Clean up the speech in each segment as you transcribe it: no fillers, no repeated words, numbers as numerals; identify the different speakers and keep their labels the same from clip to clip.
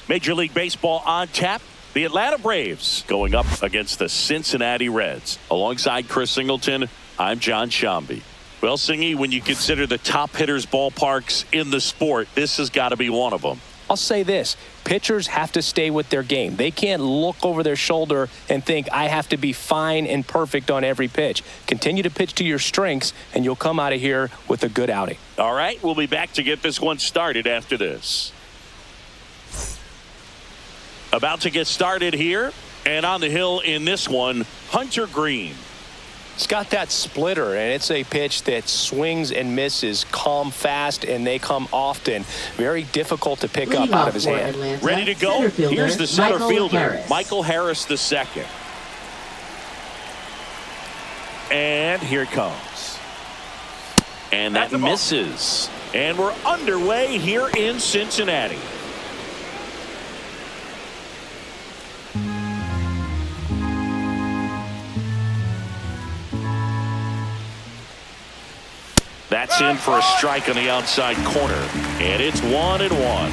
Speaker 1: Major League Baseball on tap. The Atlanta Braves going up against the Cincinnati Reds. Alongside Chris Singleton, I'm John Shambi. Well, Singy, when you consider the top hitters' ballparks in the sport, this has got to be one of them.
Speaker 2: I'll say this. Pitchers have to stay with their game. They can't look over their shoulder and think, I have to be fine and perfect on every pitch. Continue to pitch to your strengths, and you'll come out of here with a good outing.
Speaker 1: All right, we'll be back to get this one started after this. About to get started here, and on the hill in this one, Hunter Green.
Speaker 2: It's got that splitter, and it's a pitch that swings and misses, come fast, and they come often. Very difficult to pick up out of his hand.
Speaker 3: Atlanta,
Speaker 1: ready to go? Here's the center fielder, Michael Harris II. And here it comes. And that misses. And we're underway here in Cincinnati. That's in for a strike on the outside corner. And it's 1-1.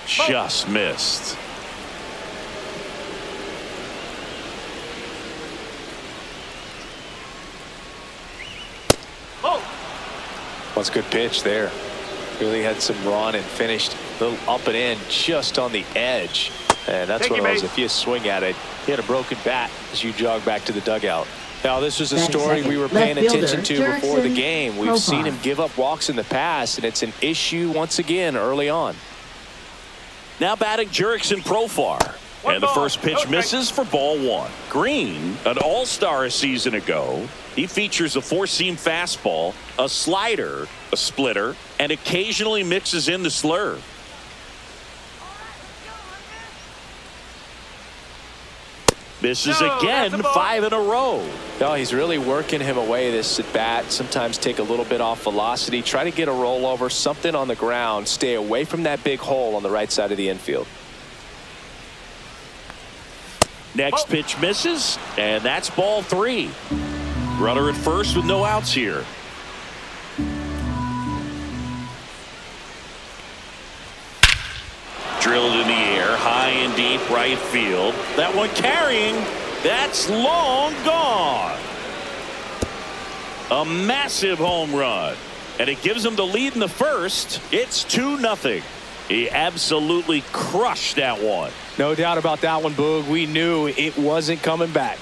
Speaker 1: Just missed.
Speaker 2: That's a good pitch there. Really had some run and finished a little up and in just on the edge. And that's one of those, if you swing at it, you had a broken bat as you jog back to the dugout. Now, this is a story we were paying attention to before the game. We've seen him give up walks in the past, and it's an issue once again early on.
Speaker 1: Now batting Jurickson Profar. And the first pitch misses for ball one. Green, an all-star a season ago. He features a four-seam fastball, a slider, a splitter, and occasionally mixes in the slurve. Misses again, 5 in a row.
Speaker 2: No, he's really working him away this at bat. Sometimes take a little bit off velocity. Try to get a rollover, something on the ground. Stay away from that big hole on the right side of the infield.
Speaker 1: Next pitch misses, and that's ball 3. Runner at first with no outs here. Drilled in the air, high and deep right field. That one carrying. That's long gone. A massive home run. And it gives him the lead in the first. It's 2-0. He absolutely crushed that one.
Speaker 2: No doubt about that one, Boog. We knew it wasn't coming back.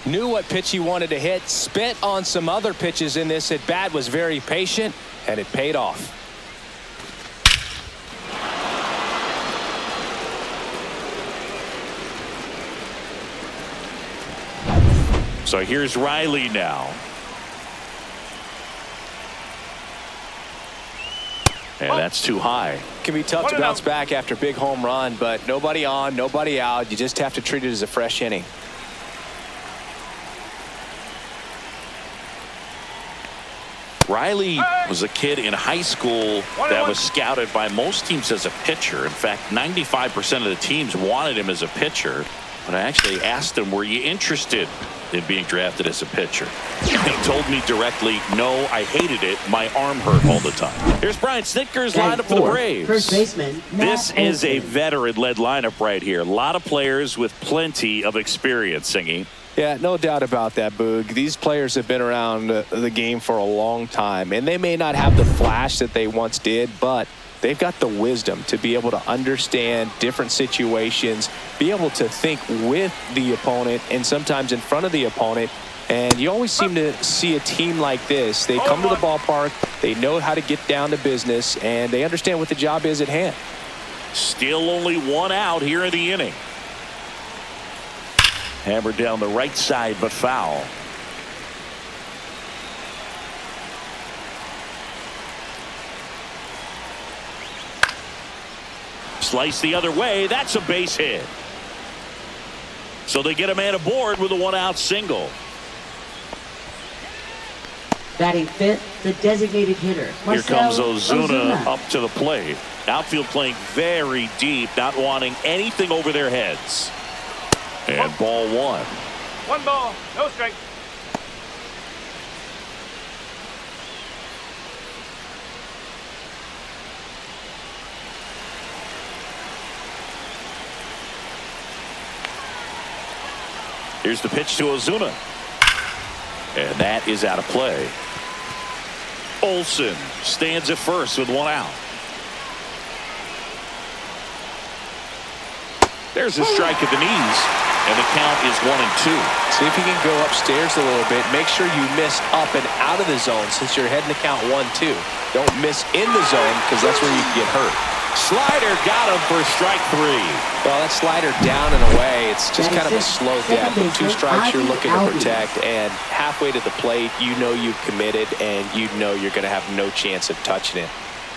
Speaker 2: Knew what pitch he wanted to hit. Spit on some other pitches in this at bat. Was very patient, and it paid off.
Speaker 1: So here's Riley now. And that's too high.
Speaker 2: Can be tough to bounce back after a big home run, but nobody on, nobody out. You just have to treat it as a fresh inning.
Speaker 1: Riley was a kid in high school that was scouted by most teams as a pitcher. In fact, 95% of the teams wanted him as a pitcher. But I actually asked him, were you interested in being drafted as a pitcher? He told me directly, no, I hated it. My arm hurt all the time. Here's Brian Snitker's lineup for the Braves.
Speaker 3: First baseman,
Speaker 1: This is a veteran-led lineup right here. A lot of players with plenty of experience, Singy.
Speaker 2: Yeah, no doubt about that, Boog. These players have been around the game for a long time, and they may not have the flash that they once did, but they've got the wisdom to be able to understand different situations, be able to think with the opponent and sometimes in front of the opponent. And you always seem to see a team like this. They come to the ballpark, they know how to get down to business, and they understand what the job is at hand.
Speaker 1: Still only one out here in the inning. Hammered down the right side, but foul. Slice the other way. That's a base hit. So they get a man aboard with a one-out single.
Speaker 3: batting fifth, the designated hitter.
Speaker 1: Here comes Ozuna up to the plate. Outfield playing very deep, not wanting anything over their heads. And ball one.
Speaker 4: One ball, no strike.
Speaker 1: Here's the pitch to Ozuna. And that is out of play. Olsen stands at first with one out. There's a strike at the knees, and the count is 1-2.
Speaker 2: See if you can go upstairs a little bit. Make sure you miss up and out of the zone since you're heading to count 1-2. Don't miss in the zone because that's where you can get hurt.
Speaker 1: Slider got him for strike 3.
Speaker 2: Well, that slider down and away, it's just kind of a slow death. With 2 strikes you're looking to protect, and halfway to the plate, you know you've committed, and you know you're going to have no chance of touching it.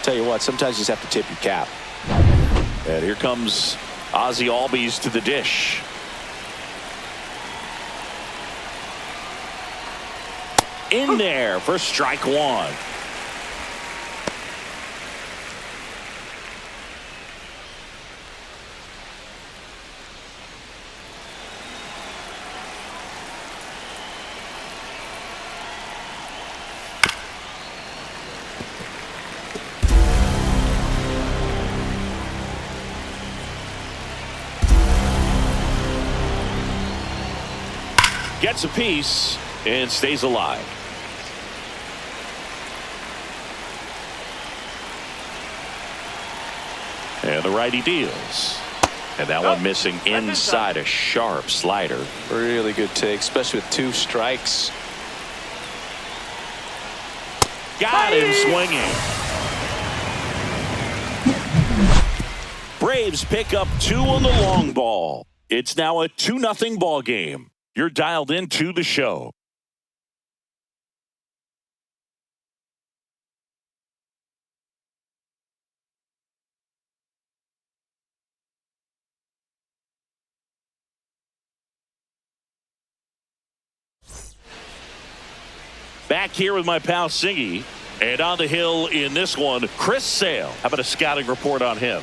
Speaker 2: Tell you what, sometimes you just have to tip your cap.
Speaker 1: And here comes Ozzy Albies to the dish. In there for strike 1. Gets a piece and stays alive. And the righty deals. And that one missing inside a sharp slider.
Speaker 2: Really good take, especially with 2 strikes.
Speaker 1: Got him swinging. Braves pick up 2 on the long ball. It's now a 2-0 ball game. You're dialed into the show. Back here with my pal Singy. And on the hill in this one, Chris Sale. How about a scouting report on him?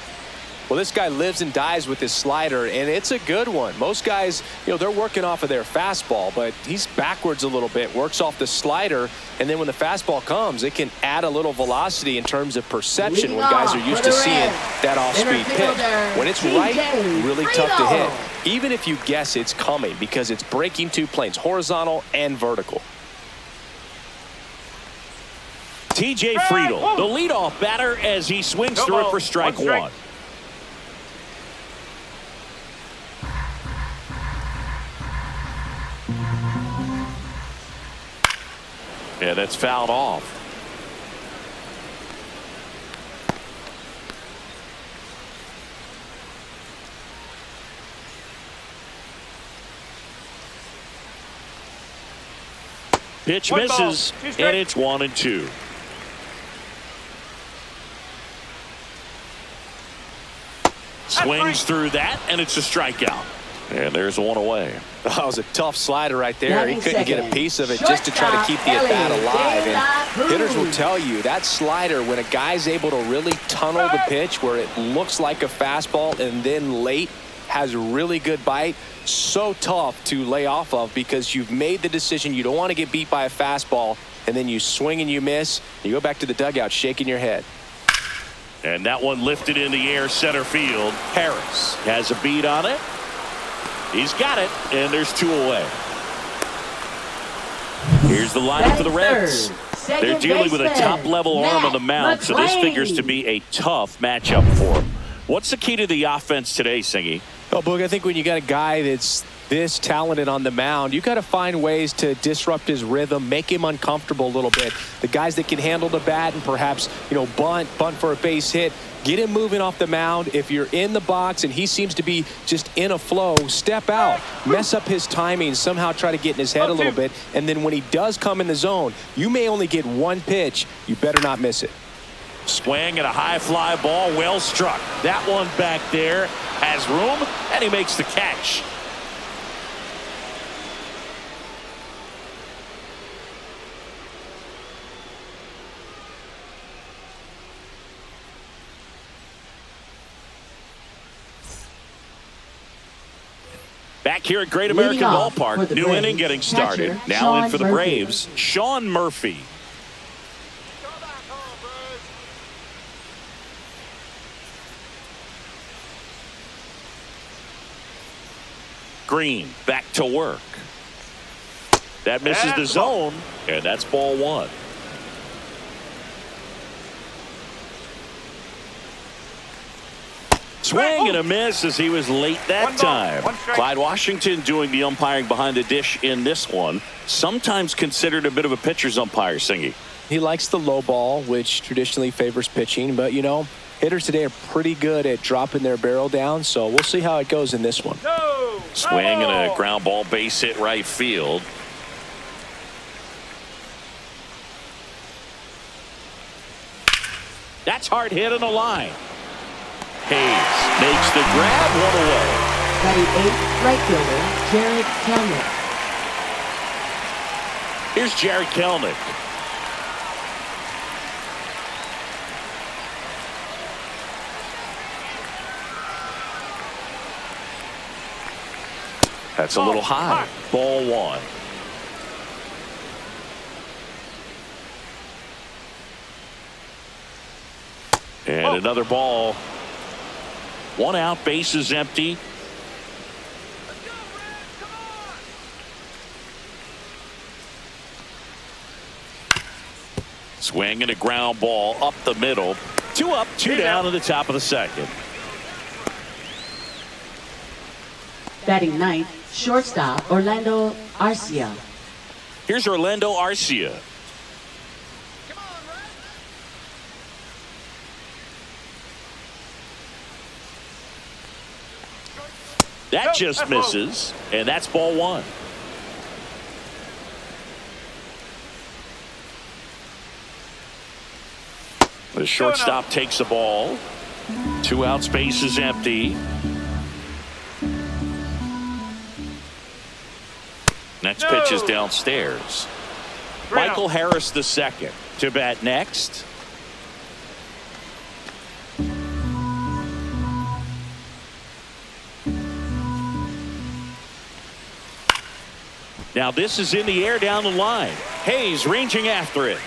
Speaker 2: Well, this guy lives and dies with his slider, and it's a good one. Most guys, they're working off of their fastball, but he's backwards a little bit, works off the slider, and then when the fastball comes, it can add a little velocity in terms of perception when guys are used to seeing that off-speed pitch. When it's right, really tough to hit, even if you guess it's coming because it's breaking 2 planes, horizontal and vertical.
Speaker 1: TJ Friedel, the leadoff batter as he swings through it for strike 1. Yeah, that's fouled off. Pitch misses, and it's 1-2. Swings through that, and it's a strikeout. And there's one away.
Speaker 2: That was a tough slider right there. He couldn't get a piece of it just to try to keep the at-bat alive. And hitters will tell you that slider, when a guy's able to really tunnel the pitch where it looks like a fastball and then late has really good bite, so tough to lay off of because you've made the decision you don't want to get beat by a fastball, and then you swing and you miss. You go back to the dugout shaking your head.
Speaker 1: And that one lifted in the air center field. Harris has a beat on it. He's got it, and there's 2 away. Here's the lineup for the Reds. They're dealing with a top-level arm on the mound, so this figures to be a tough matchup for him. What's the key to the offense today, Singy?
Speaker 2: Well, Boog, I think when you got a guy that's this talented on the mound, you got to find ways to disrupt his rhythm, make him uncomfortable a little bit. The guys that can handle the bat and perhaps, bunt for a base hit, get him moving off the mound. If you're in the box and he seems to be just in a flow, step out, mess up his timing, somehow try to get in his head a little bit. And then when he does come in the zone, you may only get 1 pitch. You better not miss it.
Speaker 1: Swing and a high fly ball, well struck. That one back there has room, and he makes the catch. Back here at Great
Speaker 3: Leading
Speaker 1: American
Speaker 3: off for
Speaker 1: Ballpark,
Speaker 3: the
Speaker 1: new
Speaker 3: Braves,
Speaker 1: inning getting started.
Speaker 3: catcher,
Speaker 1: Now in
Speaker 3: Sean
Speaker 1: for the
Speaker 3: Murphy.
Speaker 1: Braves, Sean Murphy. Green back to work. That misses the zone, and that's ball one. Swing and a miss as he was late that time. Clyde Washington doing the umpiring behind the dish in this one. Sometimes considered a bit of a pitcher's umpire, Singy.
Speaker 2: He likes the low ball, which traditionally favors pitching. But, you know, hitters today are pretty good at dropping their barrel down. So we'll see how it goes in this one.
Speaker 1: Swing and a ground ball, base hit right field. That's hard hit on the line. Hayes makes the grab, one away.
Speaker 3: Batting eighth, right fielder, Jared Kelnick.
Speaker 1: Here's Jared Kelnick. That's a little high. Ball one. And another ball. One out, base is empty. Swing and a ground ball up the middle. Two up, two down to the top of the second.
Speaker 3: Batting ninth, shortstop, Orlando Arcia.
Speaker 1: Here's Orlando Arcia. That just misses, and that's ball one. The shortstop takes the ball. Two outs, base is empty. Next pitch is downstairs. Michael Harris the second to bat next. Now this is in the air down the line. Hayes ranging after it.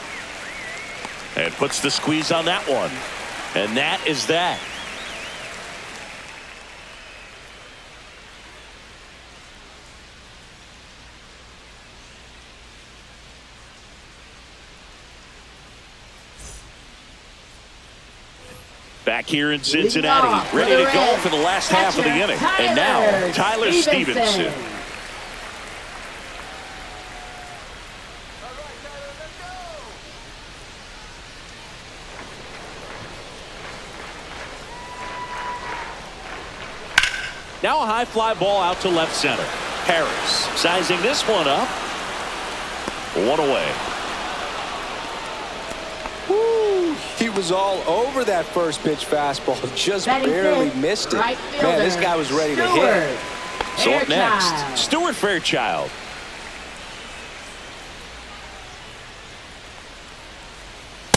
Speaker 1: And puts the squeeze on that one. And that is that. Back here in Cincinnati, ready to go for the last half of the inning. And now, Tyler Stevenson. Now a high fly ball out to left center. Harris sizing this one up. One away.
Speaker 2: Woo, he was all over that first pitch fastball. Just barely missed it.
Speaker 3: Right fielder,
Speaker 2: Man, this guy was ready to hit.
Speaker 1: So up next, Stuart Fairchild.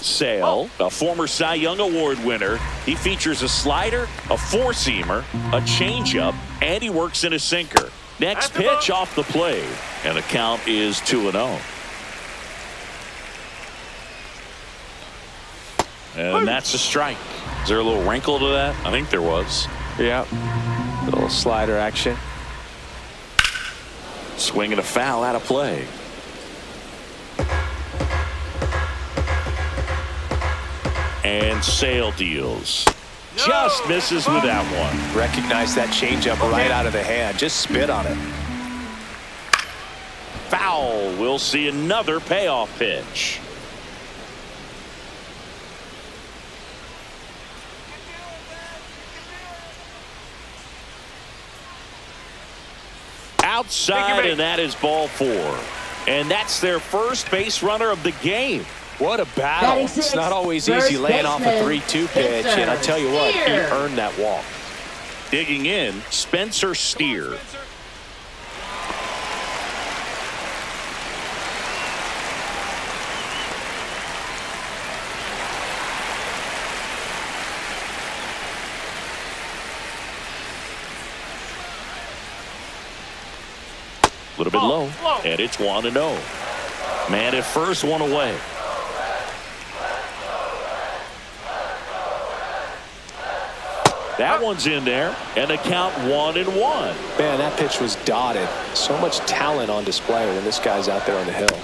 Speaker 1: Sale, a former Cy Young Award winner. He features a slider, a four-seamer, a changeup, and he works in a sinker. Next pitch off the plate, and the count is 2-0. And that's a strike. Is there a little wrinkle to that? I think there was.
Speaker 2: Yeah, little slider action.
Speaker 1: Swing and a foul out of play. And Sale deals. Just misses with that one.
Speaker 2: Recognize that changeup right out of the hand. Just spit on it.
Speaker 1: Foul. We'll see another payoff pitch. Outside, and that is ball four. And that's their first base runner of the game.
Speaker 2: What a battle. It's not always easy laying off a 3-2 pitch, and I tell you what, he earned that walk.
Speaker 1: Digging in, Spencer Steer. A little bit low. And it's 1-0. Man at first, one away. That one's in there. And the count 1-1.
Speaker 2: Man, that pitch was dotted. So much talent on display when this guy's out there on the hill.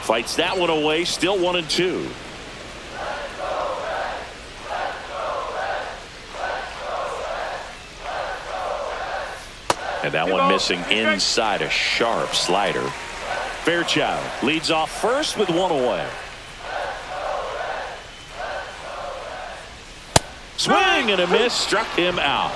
Speaker 1: Fights that one away. Still 1-2. And that one missing inside, a sharp slider. Fairchild leads off first with one away. Swing and a miss, struck him out.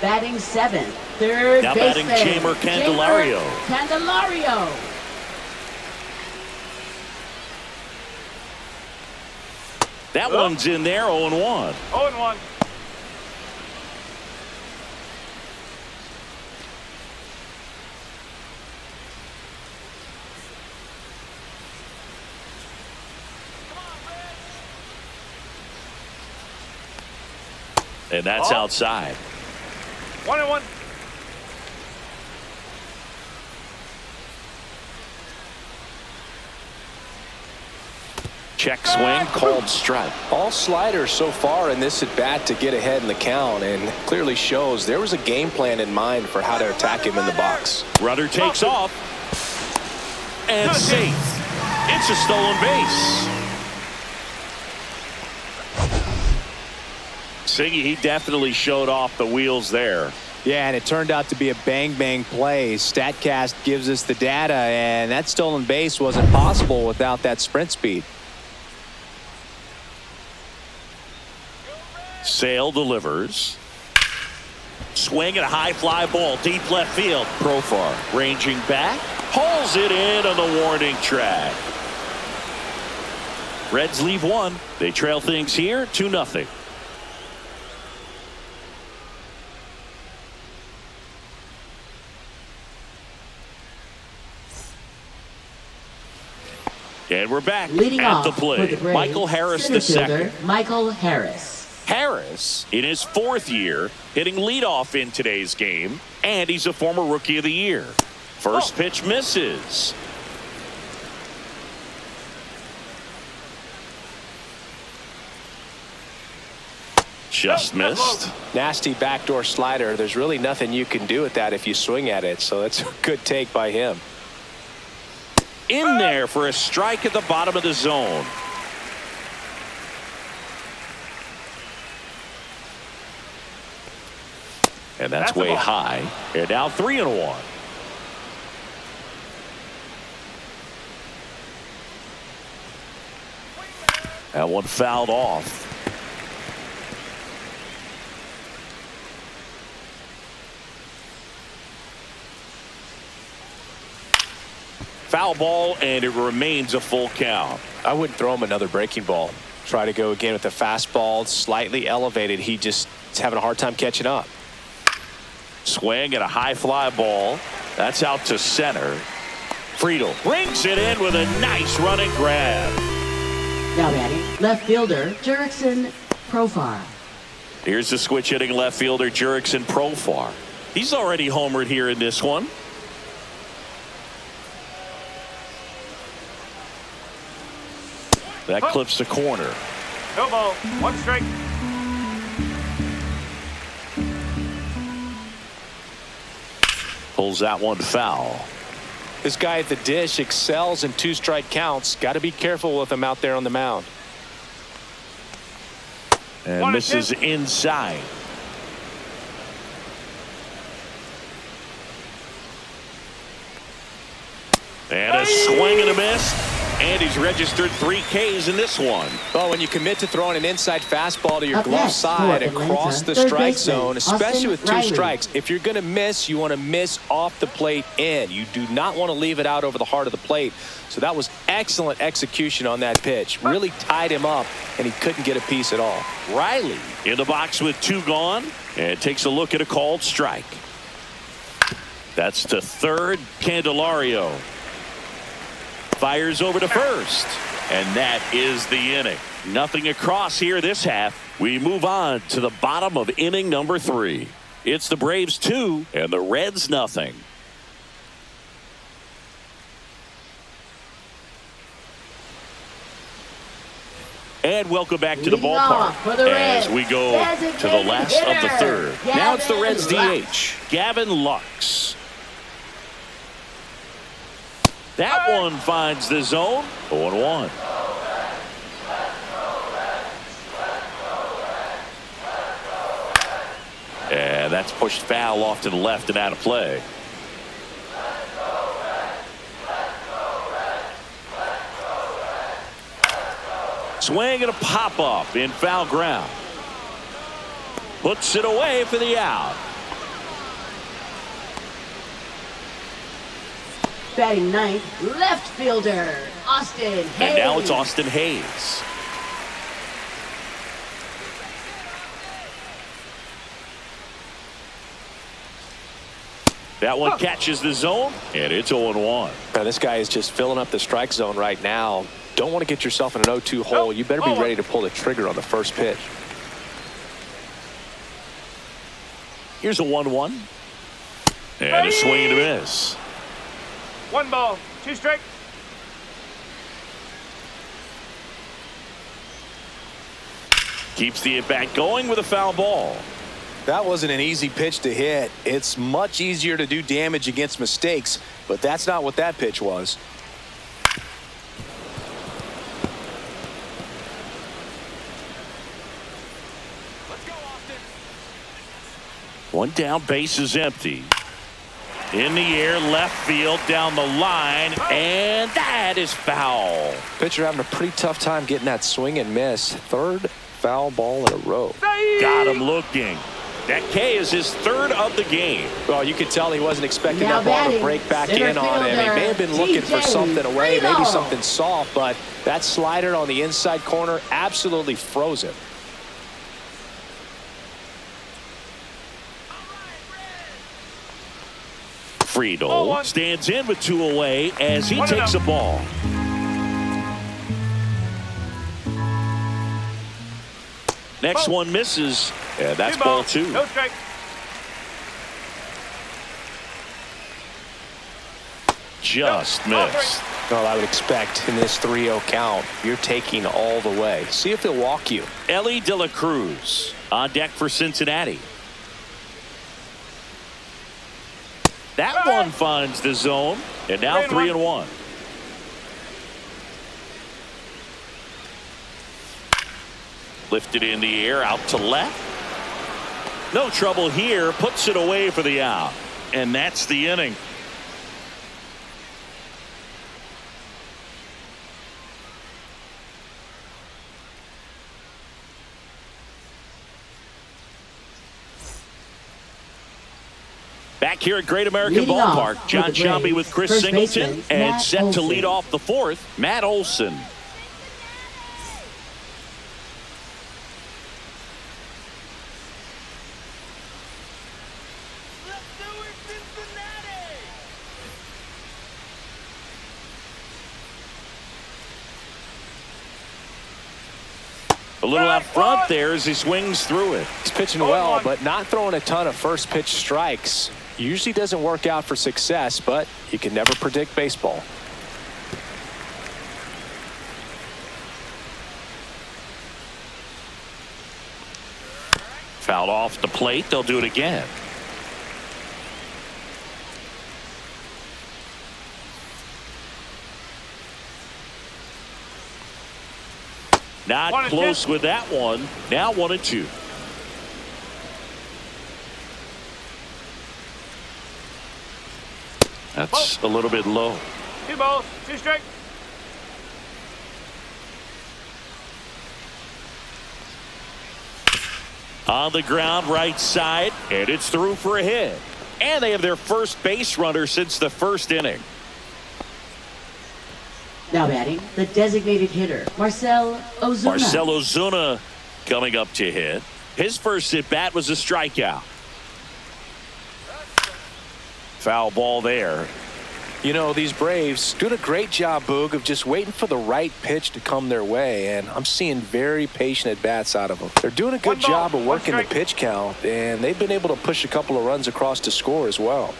Speaker 3: Batting seventh, third
Speaker 1: Now
Speaker 3: baseman.
Speaker 1: batting Jeimer Candelario.
Speaker 3: Candelario.
Speaker 1: That one's in there, 0-1.
Speaker 4: 0-1.
Speaker 1: And that's outside.
Speaker 4: 1-1.
Speaker 1: Check swing, called strike.
Speaker 2: All sliders so far in this at bat to get ahead in the count, and clearly shows there was a game plan in mind for how to attack him in the box.
Speaker 1: Runner takes off. And safe. It's a stolen base. Siggy, he definitely showed off the wheels there.
Speaker 2: Yeah, and it turned out to be a bang-bang play. StatCast gives us the data, and that stolen base wasn't possible without that sprint speed.
Speaker 1: Sale delivers. Swing and a high fly ball, deep left field. Profar ranging back, hauls it in on the warning track. Reds leave one. They trail things here 2-0. And we're back
Speaker 3: Leading
Speaker 1: at
Speaker 3: off
Speaker 1: the
Speaker 3: for
Speaker 1: plate.
Speaker 3: the Braves,
Speaker 1: Michael Harris
Speaker 3: center
Speaker 1: II.
Speaker 3: fielder, Michael Harris.
Speaker 1: Harris, in his 4th year, hitting leadoff in today's game, and he's a former Rookie of the Year. First pitch misses. Just missed.
Speaker 2: Nasty backdoor slider. There's really nothing you can do with that if you swing at it, so that's a good take by him.
Speaker 1: In there for a strike at the bottom of the zone. And that's way high. And now 3-1. That one fouled off. Foul ball, and it remains a full count.
Speaker 2: I wouldn't throw him another breaking ball. Try to go again with the fastball, slightly elevated. He just is having a hard time catching up.
Speaker 1: Swing and a high fly ball. That's out to center. Friedel brings it in with a nice running grab.
Speaker 3: Now batting left fielder, Jurickson Profar.
Speaker 1: Here's the switch hitting left fielder, Jurickson Profar. He's already homered here in this one. That clips the corner.
Speaker 4: No ball. 1 strike.
Speaker 1: Pulls that one foul.
Speaker 2: This guy at the dish excels in 2-strike counts. Got to be careful with him out there on the mound.
Speaker 1: And misses inside. And a swing and a miss. And he's registered 3 Ks in this one.
Speaker 2: Well, when you commit to throwing an inside fastball to your
Speaker 3: Up
Speaker 2: glove
Speaker 3: next,
Speaker 2: side
Speaker 3: for
Speaker 2: across
Speaker 3: Atlanta,
Speaker 2: the
Speaker 3: third
Speaker 2: strike
Speaker 3: baseman,
Speaker 2: zone, especially
Speaker 3: Austin
Speaker 2: with 2
Speaker 3: Riley.
Speaker 2: strikes, if you're going to miss, you want to miss off the plate in. You do not want to leave it out over the heart of the plate. So that was excellent execution on that pitch. Really tied him up, and he couldn't get a piece at all.
Speaker 1: Riley in the box with 2 gone, and takes a look at a called strike. That's to third, Candelario. Fires over to first. And that is the inning. Nothing across here this half. We move on to the bottom of inning number 3. It's the Braves 2 and the Reds nothing. And welcome back to the ballpark as we go to the last of the third. Now it's the Reds DH, Gavin Lux. That one finds the zone. 0-1. And that's pushed foul off to the left and out of play. Swing and a pop up in foul ground. Puts it away for the out.
Speaker 3: Batting ninth, left fielder, Austin Hayes.
Speaker 1: And now it's Austin Hayes. That one catches the zone, and it's 0-1.
Speaker 2: Now this guy is just filling up the strike zone right now. Don't want to get yourself in an 0-2 hole. You better be ready to pull the trigger on the first pitch.
Speaker 1: Here's a 1-1. And a swing and a miss.
Speaker 4: 1 ball, 2 strike.
Speaker 1: Keeps the at-bat going with a foul ball.
Speaker 2: That wasn't an easy pitch to hit. It's much easier to do damage against mistakes, but that's not what that pitch was.
Speaker 1: One down, base is empty. In the air, left field, down the line, and that is foul.
Speaker 2: Pitcher having a pretty tough time getting that swing and miss. Third foul ball in a row.
Speaker 1: Got him looking. That K is his third of the game.
Speaker 2: Well, you could tell he wasn't expecting
Speaker 3: Now
Speaker 2: that ball to
Speaker 3: batting,
Speaker 2: break back
Speaker 3: center
Speaker 2: in on him. He may have been looking for
Speaker 3: TJ
Speaker 2: something away, maybe
Speaker 3: Reno.
Speaker 2: something soft, but that slider on the inside corner absolutely froze him.
Speaker 1: Friedel stands in with 2 away as he takes a ball. Next one misses, and that's ball 2.
Speaker 4: No strike.
Speaker 1: Just missed.
Speaker 2: Well, I would expect in this 3-0 count, you're taking all the way. See if he'll walk you.
Speaker 1: Ellie De La Cruz on deck for Cincinnati. That one finds the zone, and now 3-1. Lifted in the air, out to left. No trouble here, puts it away for the out. And that's the inning. Back here at Great American
Speaker 3: Leading
Speaker 1: Ballpark,
Speaker 3: off
Speaker 1: John
Speaker 3: for the
Speaker 1: Sciambi
Speaker 3: Braves,
Speaker 1: with Chris
Speaker 3: first
Speaker 1: Singleton,
Speaker 3: baseman,
Speaker 1: and
Speaker 3: Matt
Speaker 1: set to
Speaker 3: Olson.
Speaker 1: lead off the fourth, Matt Olson. A little out front there as he swings through it.
Speaker 2: He's pitching well, but not throwing a ton of first pitch strikes. Usually doesn't work out for success, but you can never predict baseball.
Speaker 1: Fouled off the plate. They'll do it again. Not close with that one. Now 1-2. That's a little bit low.
Speaker 4: 2 balls, 2 strike.
Speaker 1: On the ground, right side, and it's through for a hit. And they have their first base runner since the first inning.
Speaker 3: Now batting, the designated hitter, Marcell Ozuna.
Speaker 1: Marcell Ozuna coming up to hit. His first at bat was a strikeout. Foul ball there.
Speaker 2: You know, these Braves doing a great job, Boog, of just waiting for the right pitch to come their way, and I'm seeing very patient at-bats out of them. They're doing a good job of working the pitch count, and they've been able to push a couple of runs across to score as well.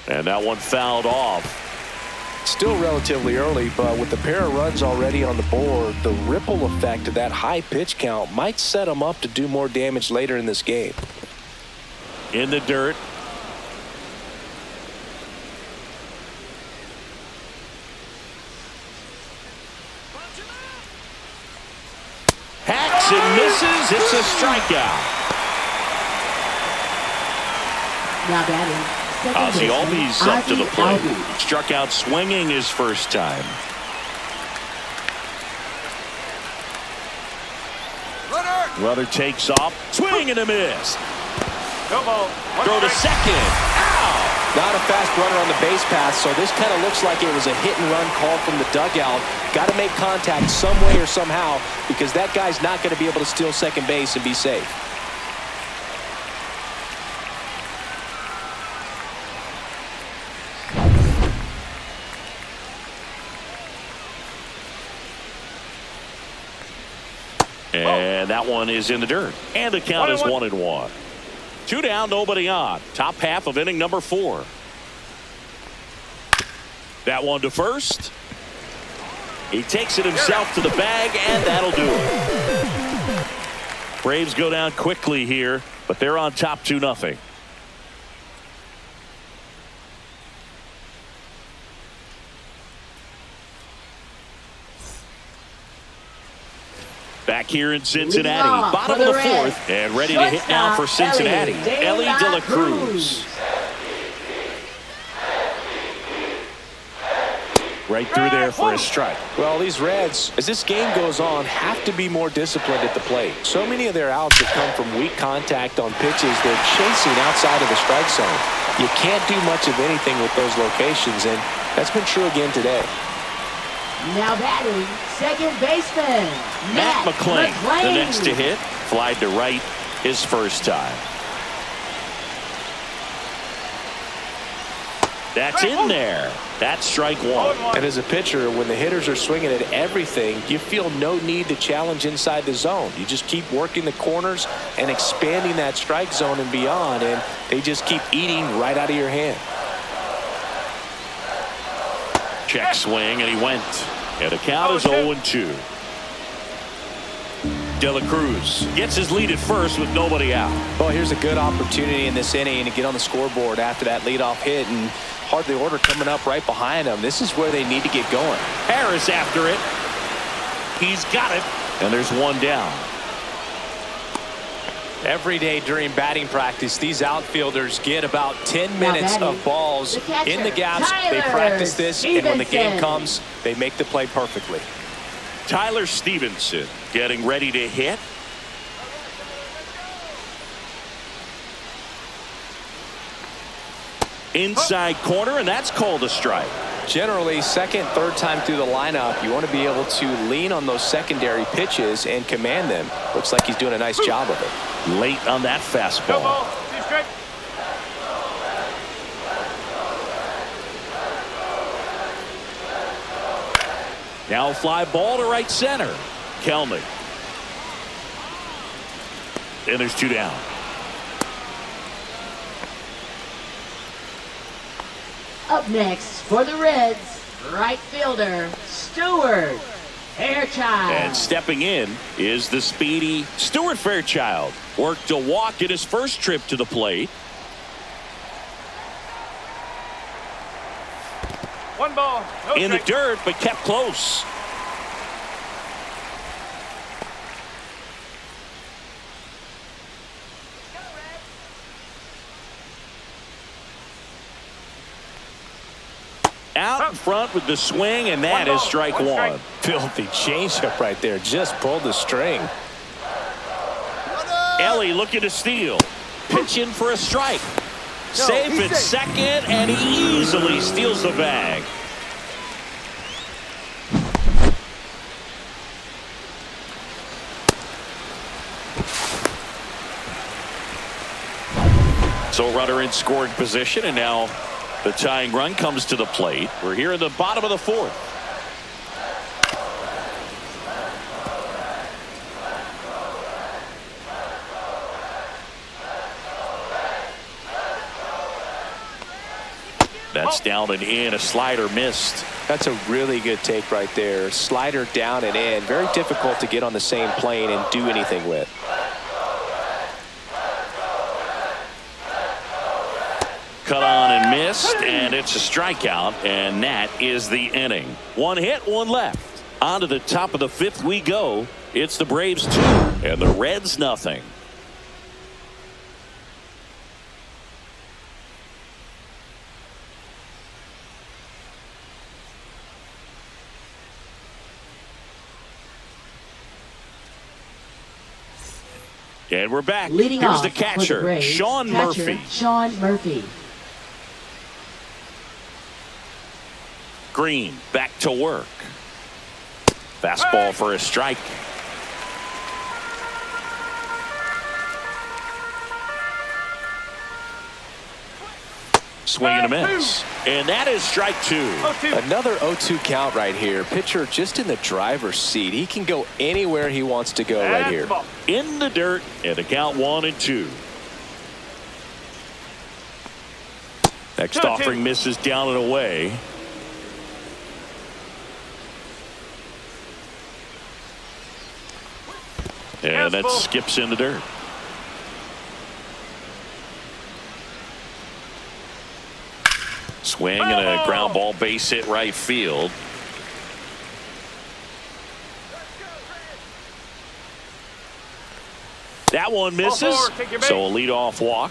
Speaker 1: And that one fouled off.
Speaker 2: Still relatively early, but with the pair of runs already on the board, the ripple effect of that high pitch count might set them up to do more damage later in this game.
Speaker 1: In the dirt. Hacks and misses. It's a strikeout.
Speaker 3: Now batting,
Speaker 1: Ozzy
Speaker 3: second baseman,
Speaker 1: Albies up to the
Speaker 3: Ozzy
Speaker 1: plate.
Speaker 3: Albies.
Speaker 1: Struck out swinging his first time. Runner takes off. Swing and a miss.
Speaker 4: No ball.
Speaker 1: Throw to second. Ow!
Speaker 2: Not a fast runner on the base pass, so this kind of looks like it was a hit-and-run call from the dugout. Got to make contact some way or somehow because that guy's not going to be able to steal second base and be safe.
Speaker 1: And that one is in the dirt. And the count is 1-1. 2 down, nobody on. Top half of inning number 4. That one to first. He takes it himself to the bag, and that'll do it. Braves go down quickly here, but they're on top 2-0. Back here in Cincinnati, bottom of the 4th, and ready to hit now for Cincinnati, Ellie De La Cruz. Right through there for a strike.
Speaker 2: Well, these Reds, as this game goes on, have to be more disciplined at the plate. So many of their outs have come from weak contact on pitches they're chasing outside of the strike zone. You can't do much of anything with those locations, and that's been true again today.
Speaker 3: Now batting, second baseman,
Speaker 1: Matt McClain, the next to hit, flied to right his first time. That's in there. That's strike 1.
Speaker 2: And as a pitcher, when the hitters are swinging at everything, you feel no need to challenge inside the zone. You just keep working the corners and expanding that strike zone and beyond, and they just keep eating right out of your hand.
Speaker 1: Check swing, and he went. And the count is 0-2. De La Cruz gets his lead at first with nobody out.
Speaker 2: Well, here's a good opportunity in this inning to get on the scoreboard after that leadoff hit, and hardly order coming up right behind them. This is where they need to get going.
Speaker 1: Harris after it. He's got it. And there's one down.
Speaker 2: Every day during batting practice, these outfielders get about 10 minutes of balls in the gaps. They practice this, and when the game comes, they make the play perfectly.
Speaker 1: Tyler Stevenson getting ready to hit. Inside corner, and that's called a strike.
Speaker 2: Generally, second, third time through the lineup, you want to be able to lean on those secondary pitches and command them. Looks like he's doing a nice job of it.
Speaker 1: Late on that fastball.
Speaker 4: No ball. 2 strike.
Speaker 1: Now fly ball to right center. Kelnick. And there's 2 down.
Speaker 3: Up next for the Reds, right fielder, Stuart Fairchild.
Speaker 1: And stepping in is the speedy Stuart Fairchild. Worked a walk in his first trip to the plate.
Speaker 4: 1 ball. No
Speaker 1: In the
Speaker 4: strike.
Speaker 1: dirt, but kept close. Out in front with the swing, and that is strike 1.
Speaker 2: Filthy changeup right there. Just pulled the string.
Speaker 1: Ellie looking to steal. Pitch in for a strike. Safe at second, and he easily steals the bag. So runner in scoring position, and now the tying run comes to the plate. We're here in the bottom of the fourth. That's down and in. A slider missed.
Speaker 2: That's a really good take right there. Slider down and in. Very difficult to get on the same plane and do anything with.
Speaker 1: Cut on and missed, and it's a strikeout, and that is the inning. One hit, one left. On to the top of the fifth we go. It's the Braves 2 and the Reds nothing. And we're back.
Speaker 3: Leading
Speaker 1: Here's
Speaker 3: off
Speaker 1: the
Speaker 3: for the
Speaker 1: catcher,
Speaker 3: Braves,
Speaker 1: Sean Murphy.
Speaker 3: Sean Murphy.
Speaker 1: Green back to work. Fastball for a strike. Swing and a miss. And that is strike 2.
Speaker 2: Another 0-2 count right here. Pitcher just in the driver's seat. He can go anywhere he wants to go right here.
Speaker 1: In the dirt, and the count 1-2. Next offering misses down and away. And that skips in the dirt. Swing and a ground ball, base hit right field. That one misses. So a leadoff walk.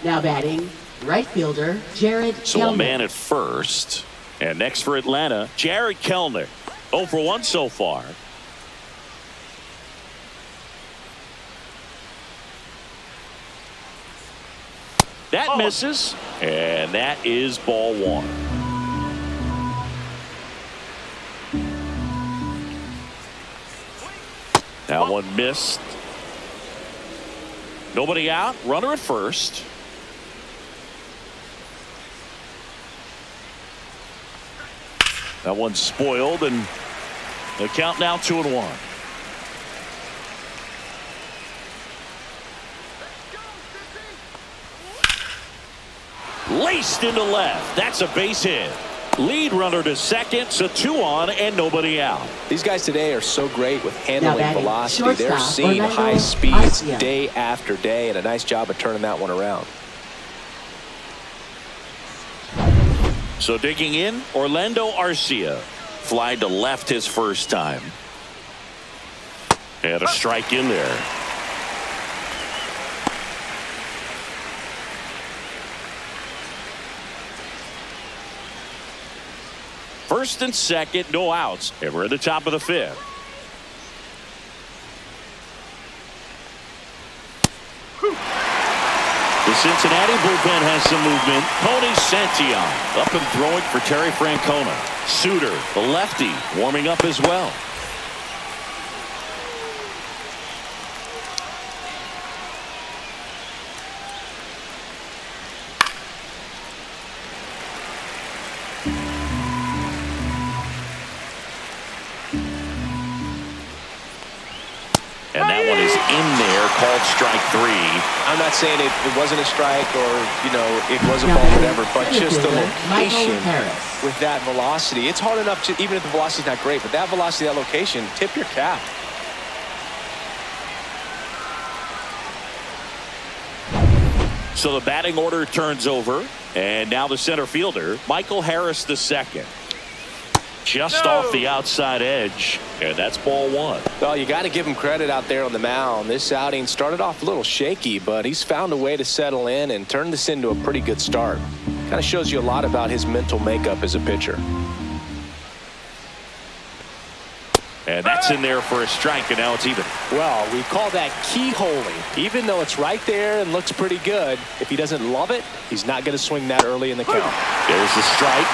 Speaker 3: Now batting, right fielder Jared
Speaker 1: So
Speaker 3: Kellner.
Speaker 1: a man at first. And next for Atlanta, Jared Kellner. 0 for 1 so far. That misses, and that is ball 1. That one missed. Nobody out. Runner at first. That one's spoiled, and the count now 2-1. Laced into left. That's a base hit. Lead runner to second, so 2 on and nobody out.
Speaker 2: These guys today are so great with handling
Speaker 3: batting,
Speaker 2: velocity. They're
Speaker 3: shortstop,
Speaker 2: seeing
Speaker 3: Orlando
Speaker 2: high speeds
Speaker 3: Arcia.
Speaker 2: day after day, and a nice job of turning that one around.
Speaker 1: So digging in, Orlando Arcia. Fly to left his first time. And a strike in there. First and second, no outs. And we're at the top of the fifth. The Cincinnati bullpen has some movement. Tony Santillan up and throwing for Terry Francona. Suter, the lefty, warming up as well. And that one is in there, called strike 3.
Speaker 2: I'm not saying it wasn't a strike or, it was a ball, whatever, but just the location with that velocity. It's hard enough to, even if the velocity's not great, but that velocity, that location, tip your cap.
Speaker 1: So the batting order turns over, and now the center fielder, Michael Harris II. Just off the outside edge, and that's ball 1.
Speaker 2: Well, you got to give him credit out there on the mound. This outing started off a little shaky, but he's found a way to settle in and turn this into a pretty good start. Kind of shows you a lot about his mental makeup as a pitcher.
Speaker 1: And that's in there for a strike, and now it's even.
Speaker 2: Well, we call that keyholing. Even though it's right there and looks pretty good, if he doesn't love it, he's not going to swing that early in the count.
Speaker 1: There's the strike.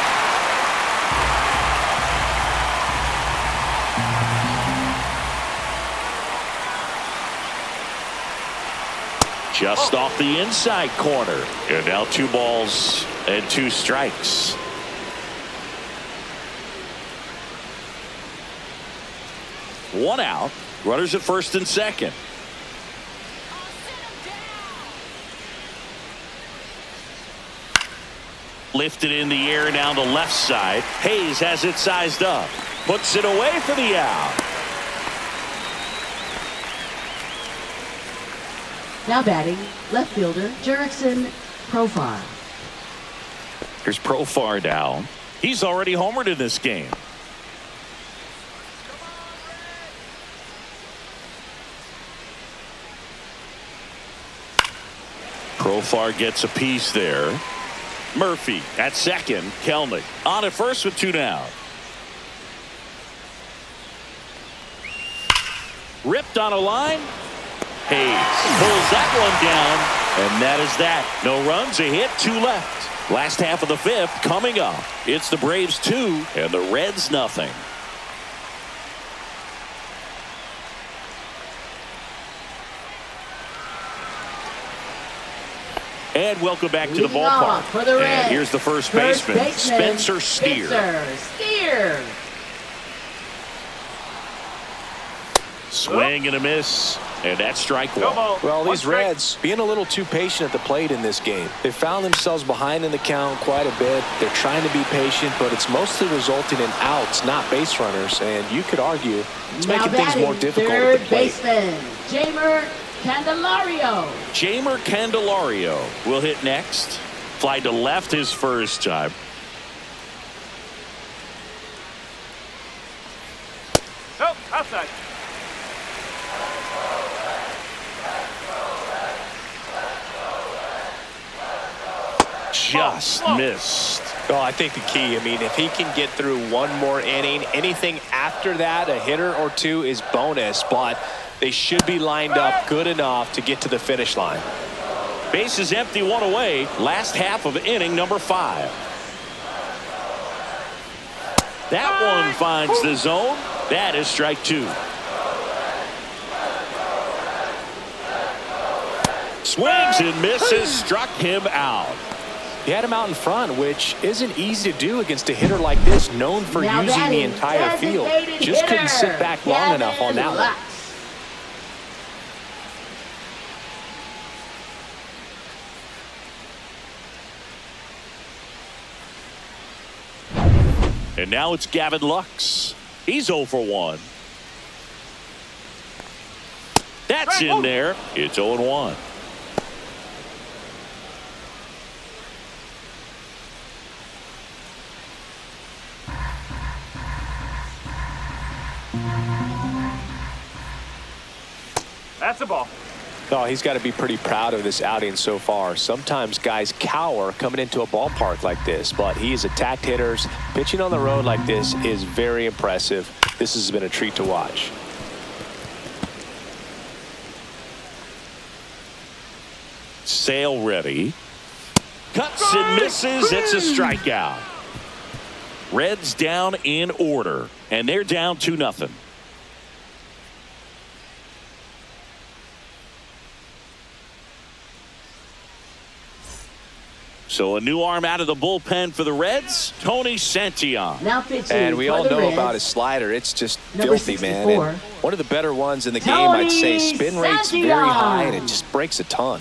Speaker 1: Just off the inside corner. And now 2 balls and 2 strikes. One out. Runners at first and second. Lifted in the air down the left side. Hayes has it sized up. Puts it away for the out.
Speaker 3: Now batting, left fielder Jerickson Profar.
Speaker 1: Here's Profar down. He's already homered in this game. Profar gets a piece there. Murphy at second. Kelnick on at first with 2 down. Ripped on a line. Hayes pulls that one down, and that is that. No runs, a hit, 2 left. Last half of the 5th coming up. It's the Braves 2 and the Reds nothing. And welcome back to the ballpark.
Speaker 3: For the Reds,
Speaker 1: and here's the first baseman, Spencer Steer. Swing and a miss, and that's strike 1.
Speaker 2: Well, these Reds being a little too patient at the plate in this game. They found themselves behind in the count quite a bit. They're trying to be patient, but it's mostly resulting in outs, not base runners. And you could argue it's making things more difficult at the plate.
Speaker 3: Third baseman, Jamer Candelario.
Speaker 1: Jamer Candelario will hit next. Fly to left his first time.
Speaker 4: Nope, outside.
Speaker 1: Just missed.
Speaker 2: Well, I think the key, if he can get through one more inning, anything after that, a hitter or 2 is bonus, but they should be lined up good enough to get to the finish line.
Speaker 1: Base is empty, 1 away. Last half of inning number 5. That one finds the zone. That is strike 2. Swings and misses, struck him out.
Speaker 2: He had him out in front, which isn't easy to do against a hitter like this, known for using the entire field. Just couldn't sit back long enough on that one.
Speaker 1: And now it's Gavin Lux. He's 0 for 1. That's in there. It's 0-1.
Speaker 4: That's a ball.
Speaker 2: Oh, he's got to be pretty proud of this outing so far. Sometimes guys cower coming into a ballpark like this, but he's attacked hitters. Pitching on the road like this is very impressive. This has been a treat to watch.
Speaker 1: Sale ready. Cuts and misses. It's a strikeout. Reds down in order, and they're down 2-0. So a new arm out of the bullpen for the Reds, Tony Santillan.
Speaker 3: Now pitching
Speaker 2: and we all
Speaker 3: for the
Speaker 2: know
Speaker 3: Reds,
Speaker 2: about his slider. It's just
Speaker 3: number
Speaker 2: filthy,
Speaker 3: 64,
Speaker 2: man. And one of the better ones in the game, I'd say. Spin rate's very
Speaker 3: Santillan.
Speaker 2: high, and it just breaks a ton.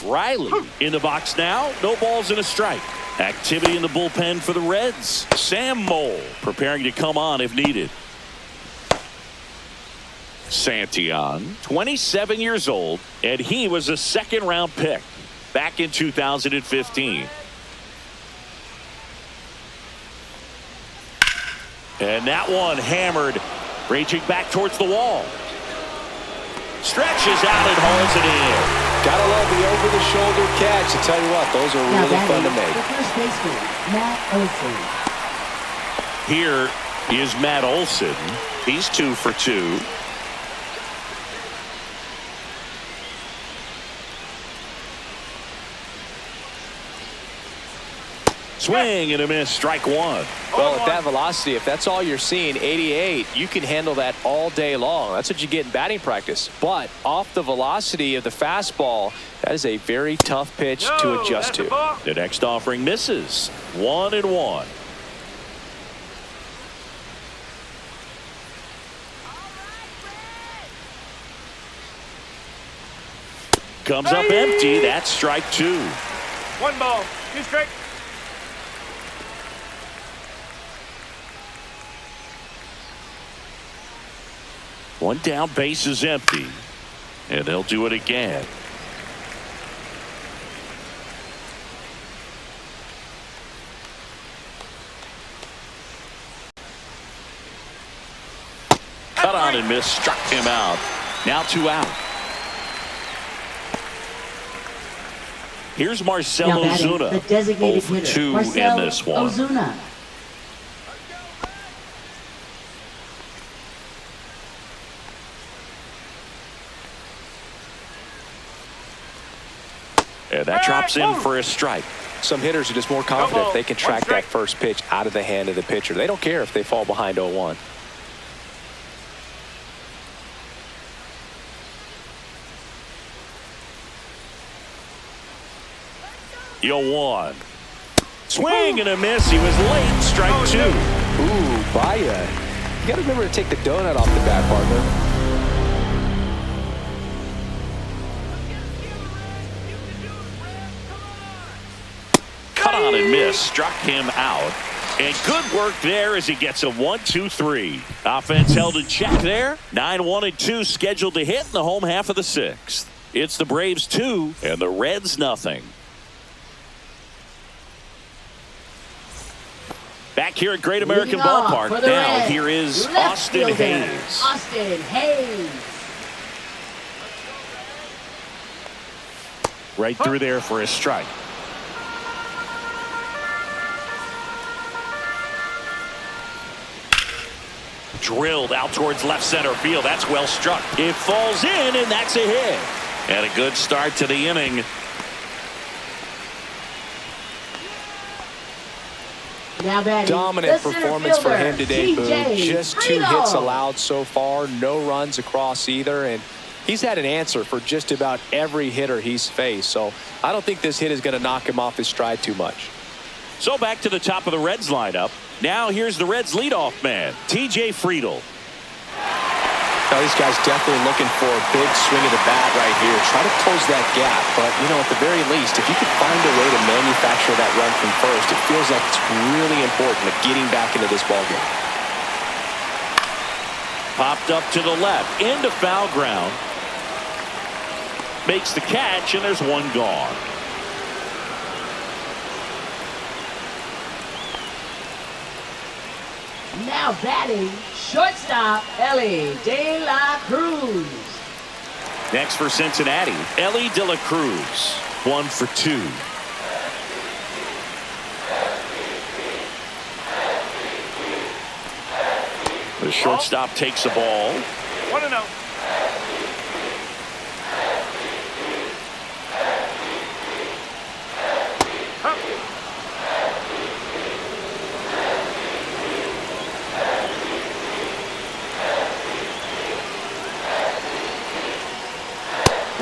Speaker 1: Riley in the box now. No balls and a strike. Activity in the bullpen for the Reds. Sam Mole preparing to come on if needed. Santillan, 27 years old, and he was a second-round pick back in 2015. And that one hammered, raging back towards the wall. Stretches out and hauls it in.
Speaker 2: Gotta love the over-the-shoulder catch. I tell you what, those are
Speaker 3: Now
Speaker 2: really fun to
Speaker 3: batting,
Speaker 2: make.
Speaker 3: the first baseman, Matt Olson.
Speaker 1: Here is Matt Olson. He's 2 for 2. Swing and a miss, strike one.
Speaker 2: Well, at that velocity, if that's all you're seeing, 88, you can handle that all day long. That's what you get in batting practice. But off the velocity of the fastball, that is a very tough pitch to adjust to.
Speaker 1: The next offering misses. 1-1. Comes up empty. That's strike two.
Speaker 4: 1 ball, 2 strikes.
Speaker 1: One down, base is empty. And they'll do it again. Cut on and miss, struck him out. Now 2 out. Here's Marcell
Speaker 3: Now batting,
Speaker 1: Ozuna.
Speaker 3: the designated
Speaker 1: 0 for
Speaker 3: hitter,
Speaker 1: 2
Speaker 3: Marcell
Speaker 1: in this one.
Speaker 3: Ozuna.
Speaker 1: And that drops in for a strike.
Speaker 2: Some hitters are just more confident if they can track that first pitch out of the hand of the pitcher. They don't care if they fall behind 0-1.
Speaker 1: One. Swing and a miss. He was late. Strike two.
Speaker 2: Ooh, Baya. You got to remember to take the donut off the bat, partner.
Speaker 1: Cut on and miss. Struck him out. And good work there as he gets a 1-2-3. Offense held in check there. 9-1-2 scheduled to hit in the home half of the 6th. It's the Braves 2 and the Reds nothing. Back here at Great American Ballpark. Now
Speaker 3: Reds,
Speaker 1: here is
Speaker 3: Austin
Speaker 1: Hayes.
Speaker 3: Austin Hayes.
Speaker 1: Right through there for a strike. Drilled out towards left center field. That's well struck. It falls in, and that's a hit. And a good start to the inning.
Speaker 3: Now batting,
Speaker 2: Dominant
Speaker 3: the center
Speaker 2: performance for
Speaker 3: fielder,
Speaker 2: him today, Boo.
Speaker 3: TJ
Speaker 2: Just 2
Speaker 3: Friedel.
Speaker 2: hits allowed so far. No runs across either. And he's had an answer for just about every hitter he's faced. So I don't think this hit is going to knock him off his stride too much.
Speaker 1: So back to the top of the Reds lineup. Now here's the Reds leadoff man, TJ Friedel.
Speaker 2: Now this guy's definitely looking for a big swing of the bat right here. Try to close that gap. But, you know, at the very least, if you could find a way to manufacture that run from first, it feels like it's really important to getting back into this ballgame.
Speaker 1: Popped up to the left, into foul ground. Makes the catch, and there's one gone.
Speaker 3: Now batting, shortstop Ellie De La Cruz.
Speaker 1: Next for Cincinnati, Ellie De La Cruz. 1 for 2. The shortstop takes the ball.
Speaker 4: 1-0.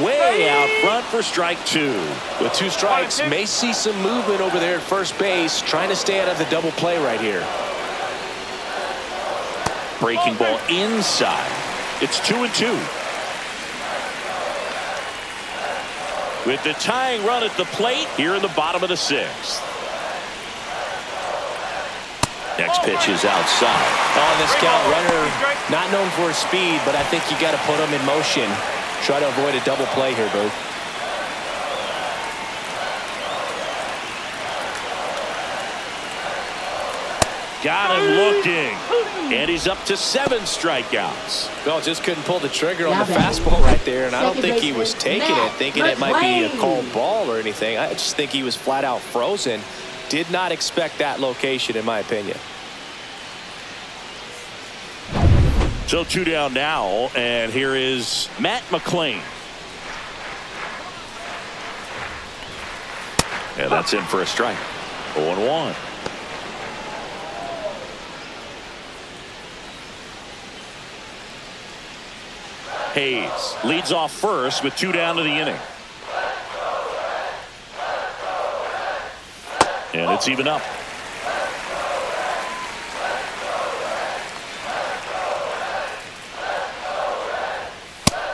Speaker 1: Way out front for strike 2.
Speaker 2: With 2 strikes, may see some movement over there at first base, trying to stay out of the double play right here.
Speaker 1: Breaking ball inside. It's 2-2. With the tying run at the plate here in the bottom of the 6th. Next pitch is outside.
Speaker 2: On this count, runner not known for his speed, but I think you got to put him in motion. Try to avoid a double play here, Boo.
Speaker 1: Got him looking. And he's up to 7 strikeouts.
Speaker 2: Well, just couldn't pull the trigger on the fastball right there, and I don't think he was taking it, thinking it might be a called ball or anything. I just think he was flat out frozen. Did not expect that location, in my opinion.
Speaker 1: So 2 down now, and here is Matt McClain. And that's in for a strike. 0-1. Hayes leads off first with 2 down to the inning. And it's even up.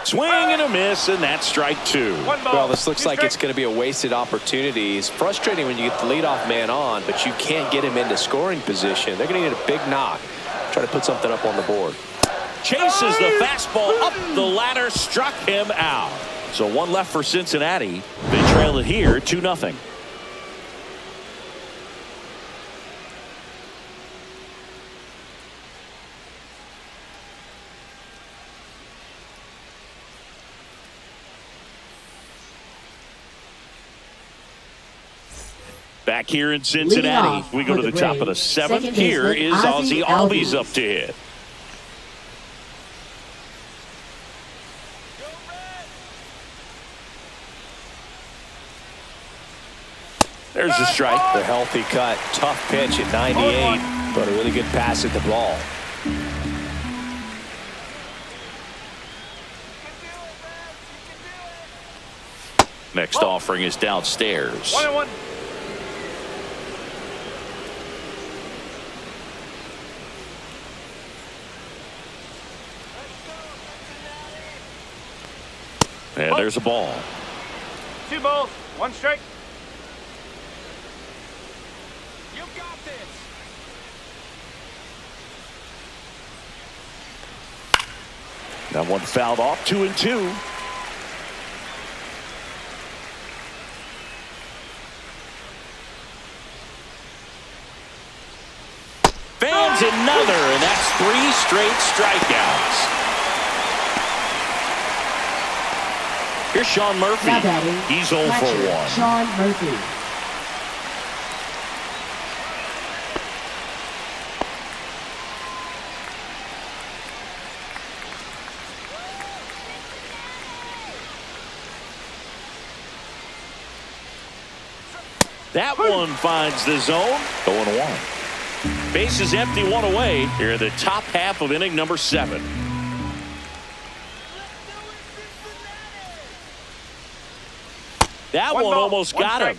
Speaker 1: Swing and a miss, and that's strike 2.
Speaker 2: Well, this looks like it's going to be a wasted opportunity. It's frustrating when you get the leadoff man on, but you can't get him into scoring position. They're going to need a big knock. Try to put something up on the board.
Speaker 1: Chases the fastball up the ladder, struck him out. So 1 left for Cincinnati. They trail it here 2-0. Back here in Cincinnati, we go to the top of the 7th. Here is Ozzie Albies up to hit. There's a strike.
Speaker 2: The healthy cut. Tough pitch at 98, but a really good pass at the ball.
Speaker 1: Next offering is downstairs.
Speaker 4: 1-1.
Speaker 1: And there's a ball.
Speaker 4: 2 balls, 1 strike.
Speaker 5: You got this.
Speaker 1: That one fouled off. 2-2. Fans another, and that's 3 straight strikeouts. Here's Sean Murphy. He's 0 for 1.
Speaker 3: Sean Murphy.
Speaker 1: That one finds the zone. 0-1. Base is empty, 1 away. Here in the top half of inning number 7. That one almost got him.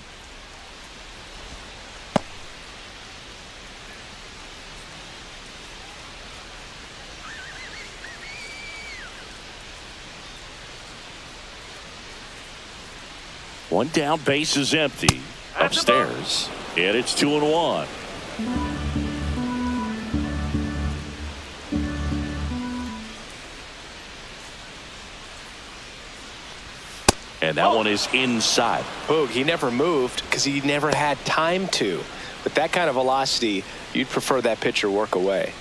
Speaker 1: One down, base is empty. Upstairs, and it's 2-1. And that one is inside.
Speaker 2: Boog, he never moved because he never had time to. With that kind of velocity, you'd prefer that pitcher work away.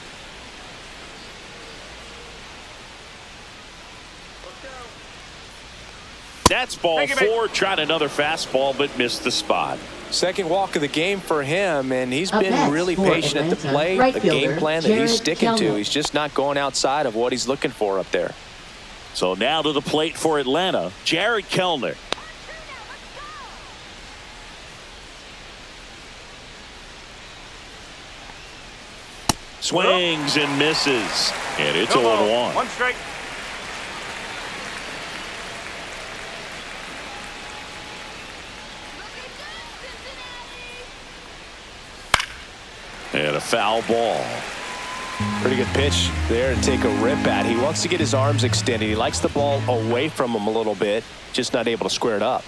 Speaker 1: That's ball 4. Tried another fastball, but missed the spot.
Speaker 2: Second walk of the game for him, and he's
Speaker 3: Up
Speaker 2: been
Speaker 3: next
Speaker 2: really
Speaker 3: for
Speaker 2: patient at the
Speaker 3: Atlanta,
Speaker 2: plate.
Speaker 3: right
Speaker 2: The game
Speaker 3: fielder,
Speaker 2: plan that he's
Speaker 3: Jared
Speaker 2: sticking to.
Speaker 3: Kellner.
Speaker 2: He's just not going outside of what he's looking for up there.
Speaker 1: So now to the plate for Atlanta, Jared Kellner. Swings and misses, and it's 0-1.
Speaker 4: 1 strike.
Speaker 1: And a foul ball.
Speaker 2: Pretty good pitch there to take a rip at. He wants to get his arms extended. He likes the ball away from him a little bit, just not able to square it up.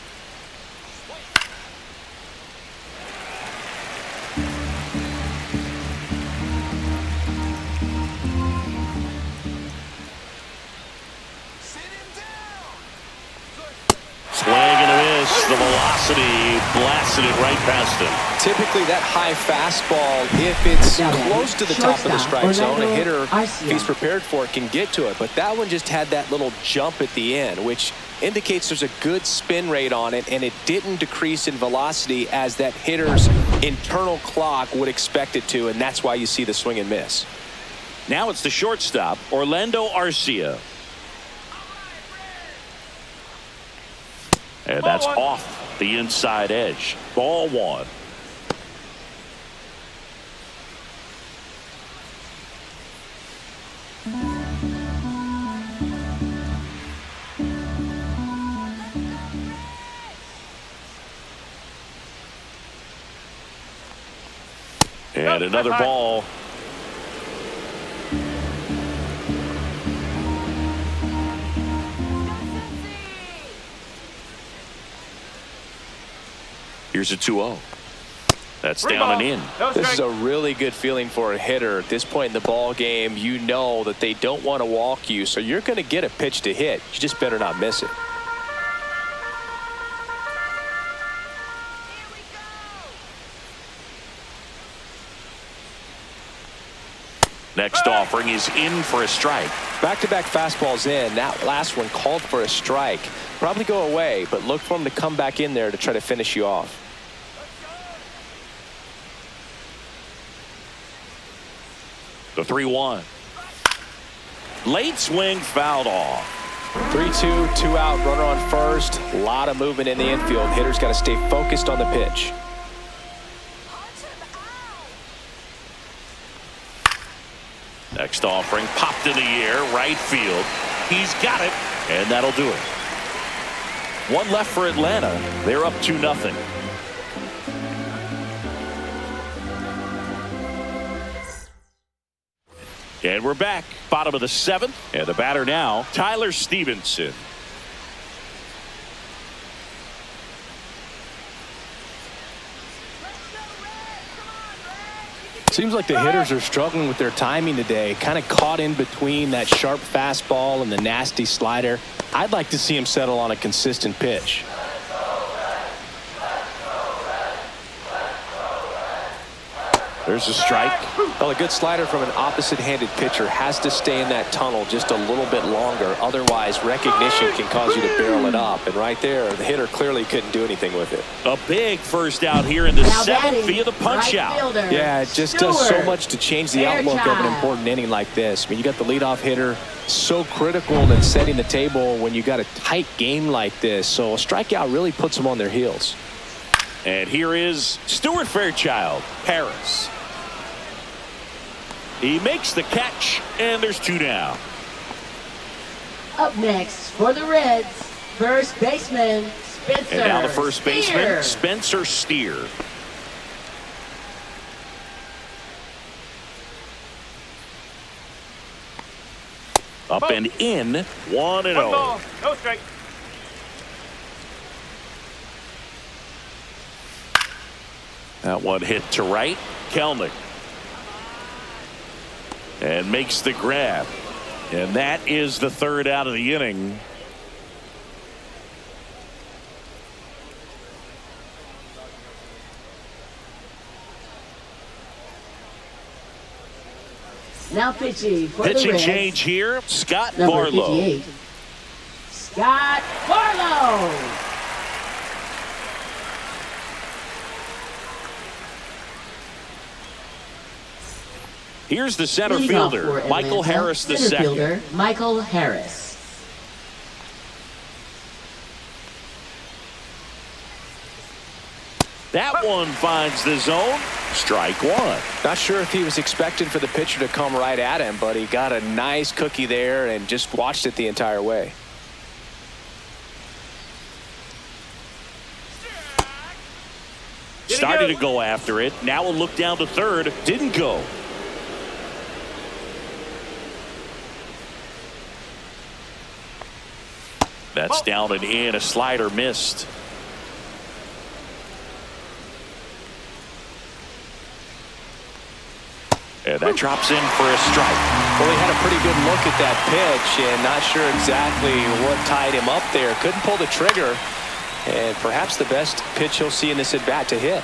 Speaker 1: Swing and a miss. The velocity blasted it right past him.
Speaker 2: Typically that high fastball, if it's close to the top of the strike zone, a hitter, if he's prepared for it, can get to it. But that one just had that little jump at the end, which indicates there's a good spin rate on it, and it didn't decrease in velocity as that hitter's internal clock would expect it to, and that's why you see the swing and miss.
Speaker 1: Now it's the shortstop, Orlando Arcia. And that's off the inside edge. Ball 1. And another ball. Here's a 2-0. That's down and in.
Speaker 2: This is a really good feeling for a hitter. At this point in the ball game, you know that they don't want to walk you, so you're going to get a pitch to hit. You just better not miss it.
Speaker 1: Next offering is in for a strike.
Speaker 2: Back-to-back fastballs in. That last one called for a strike. Probably go away, but look for him to come back in there to try to finish you off.
Speaker 1: The 3-1. Late swing fouled off.
Speaker 2: 3-2, 2 out, runner on first. A lot of movement in the infield. Hitter's got to stay focused on the pitch.
Speaker 1: Next offering popped in the air, right field. He's got it, and that'll do it. One left for Atlanta. They're up 2-0. And we're back, bottom of the 7th, and the batter now, Tyler Stevenson.
Speaker 2: Seems like the hitters are struggling with their timing today. Kind of caught in between that sharp fastball and the nasty slider. I'd like to see him settle on a consistent pitch.
Speaker 1: There's a strike.
Speaker 2: Well, a good slider from an opposite-handed pitcher has to stay in that tunnel just a little bit longer. Otherwise, recognition can cause you to barrel it up. And right there, the hitter clearly couldn't do anything with it.
Speaker 1: A big first out here in the 7th via the punch out.
Speaker 2: Yeah, it just does so much to change the outlook of an important inning like this. I mean, you got the leadoff hitter, so critical in setting the table when you got a tight game like this. So a strikeout really puts them on their heels.
Speaker 1: And here is Stuart Fairchild, Harris. He makes the catch, and there's 2 down.
Speaker 3: Up next for the Reds, first baseman Spencer.
Speaker 1: And now the first baseman,
Speaker 3: Steer.
Speaker 1: Spencer Steer. Up and in, 1-0.
Speaker 4: No strike.
Speaker 1: That one hit to right. Kelnick. And makes the grab. And that is the 3rd out of the inning.
Speaker 3: Now pitching for the
Speaker 1: Pitching
Speaker 3: Reds,
Speaker 1: change here. Scott
Speaker 3: number
Speaker 1: Barlow.
Speaker 3: 58. Scott Barlow.
Speaker 1: Here's the center
Speaker 3: Leading off
Speaker 1: fielder,
Speaker 3: for
Speaker 1: Michael
Speaker 3: Atlanta,
Speaker 1: Harris
Speaker 3: center
Speaker 1: II.
Speaker 3: fielder Michael Harris.
Speaker 1: That one finds the zone. Strike 1.
Speaker 2: Not sure if he was expecting for the pitcher to come right at him, but he got a nice cookie there and just watched it the entire way.
Speaker 1: Started to go after it. Now a look down to third. Didn't go. That's down and in. A slider missed. And that drops in for a strike.
Speaker 2: Well, he had a pretty good look at that pitch and not sure exactly what tied him up there. Couldn't pull the trigger. And perhaps the best pitch he'll see in this at-bat to hit.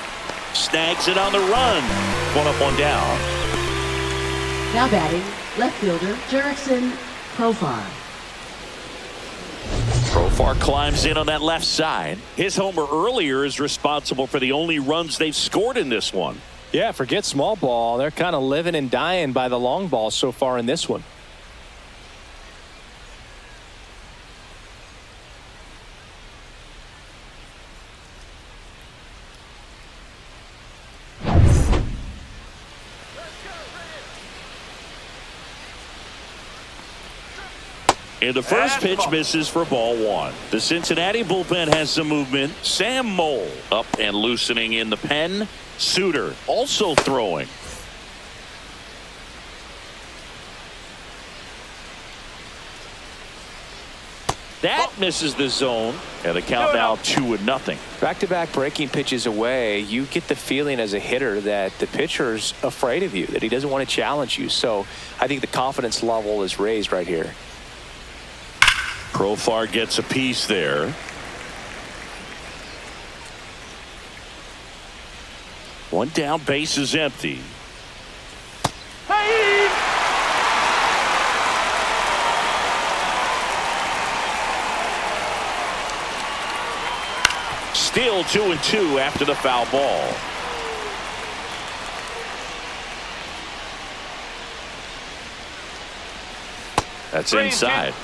Speaker 1: Snags it on the run. 1 up, 1 down.
Speaker 3: Now batting, left fielder Jurickson Profar.
Speaker 1: Profar climbs in on that left side. His homer earlier is responsible for the only runs they've scored in this one.
Speaker 2: Yeah, forget small ball. They're kind of living and dying by the long ball so far in this one.
Speaker 1: And the first pitch misses for ball 1. The Cincinnati bullpen has some movement. Sam Mole up and loosening in the pen. Suter also throwing. That misses the zone, and the count now 2-0.
Speaker 2: Back-to-back breaking pitches away, you get the feeling as a hitter that the pitcher's afraid of you, that he doesn't want to challenge you. So I think the confidence level is raised right here.
Speaker 1: Profar gets a piece there. One down, base is empty.
Speaker 4: Hey!
Speaker 1: Still 2-2 after the foul ball. That's inside.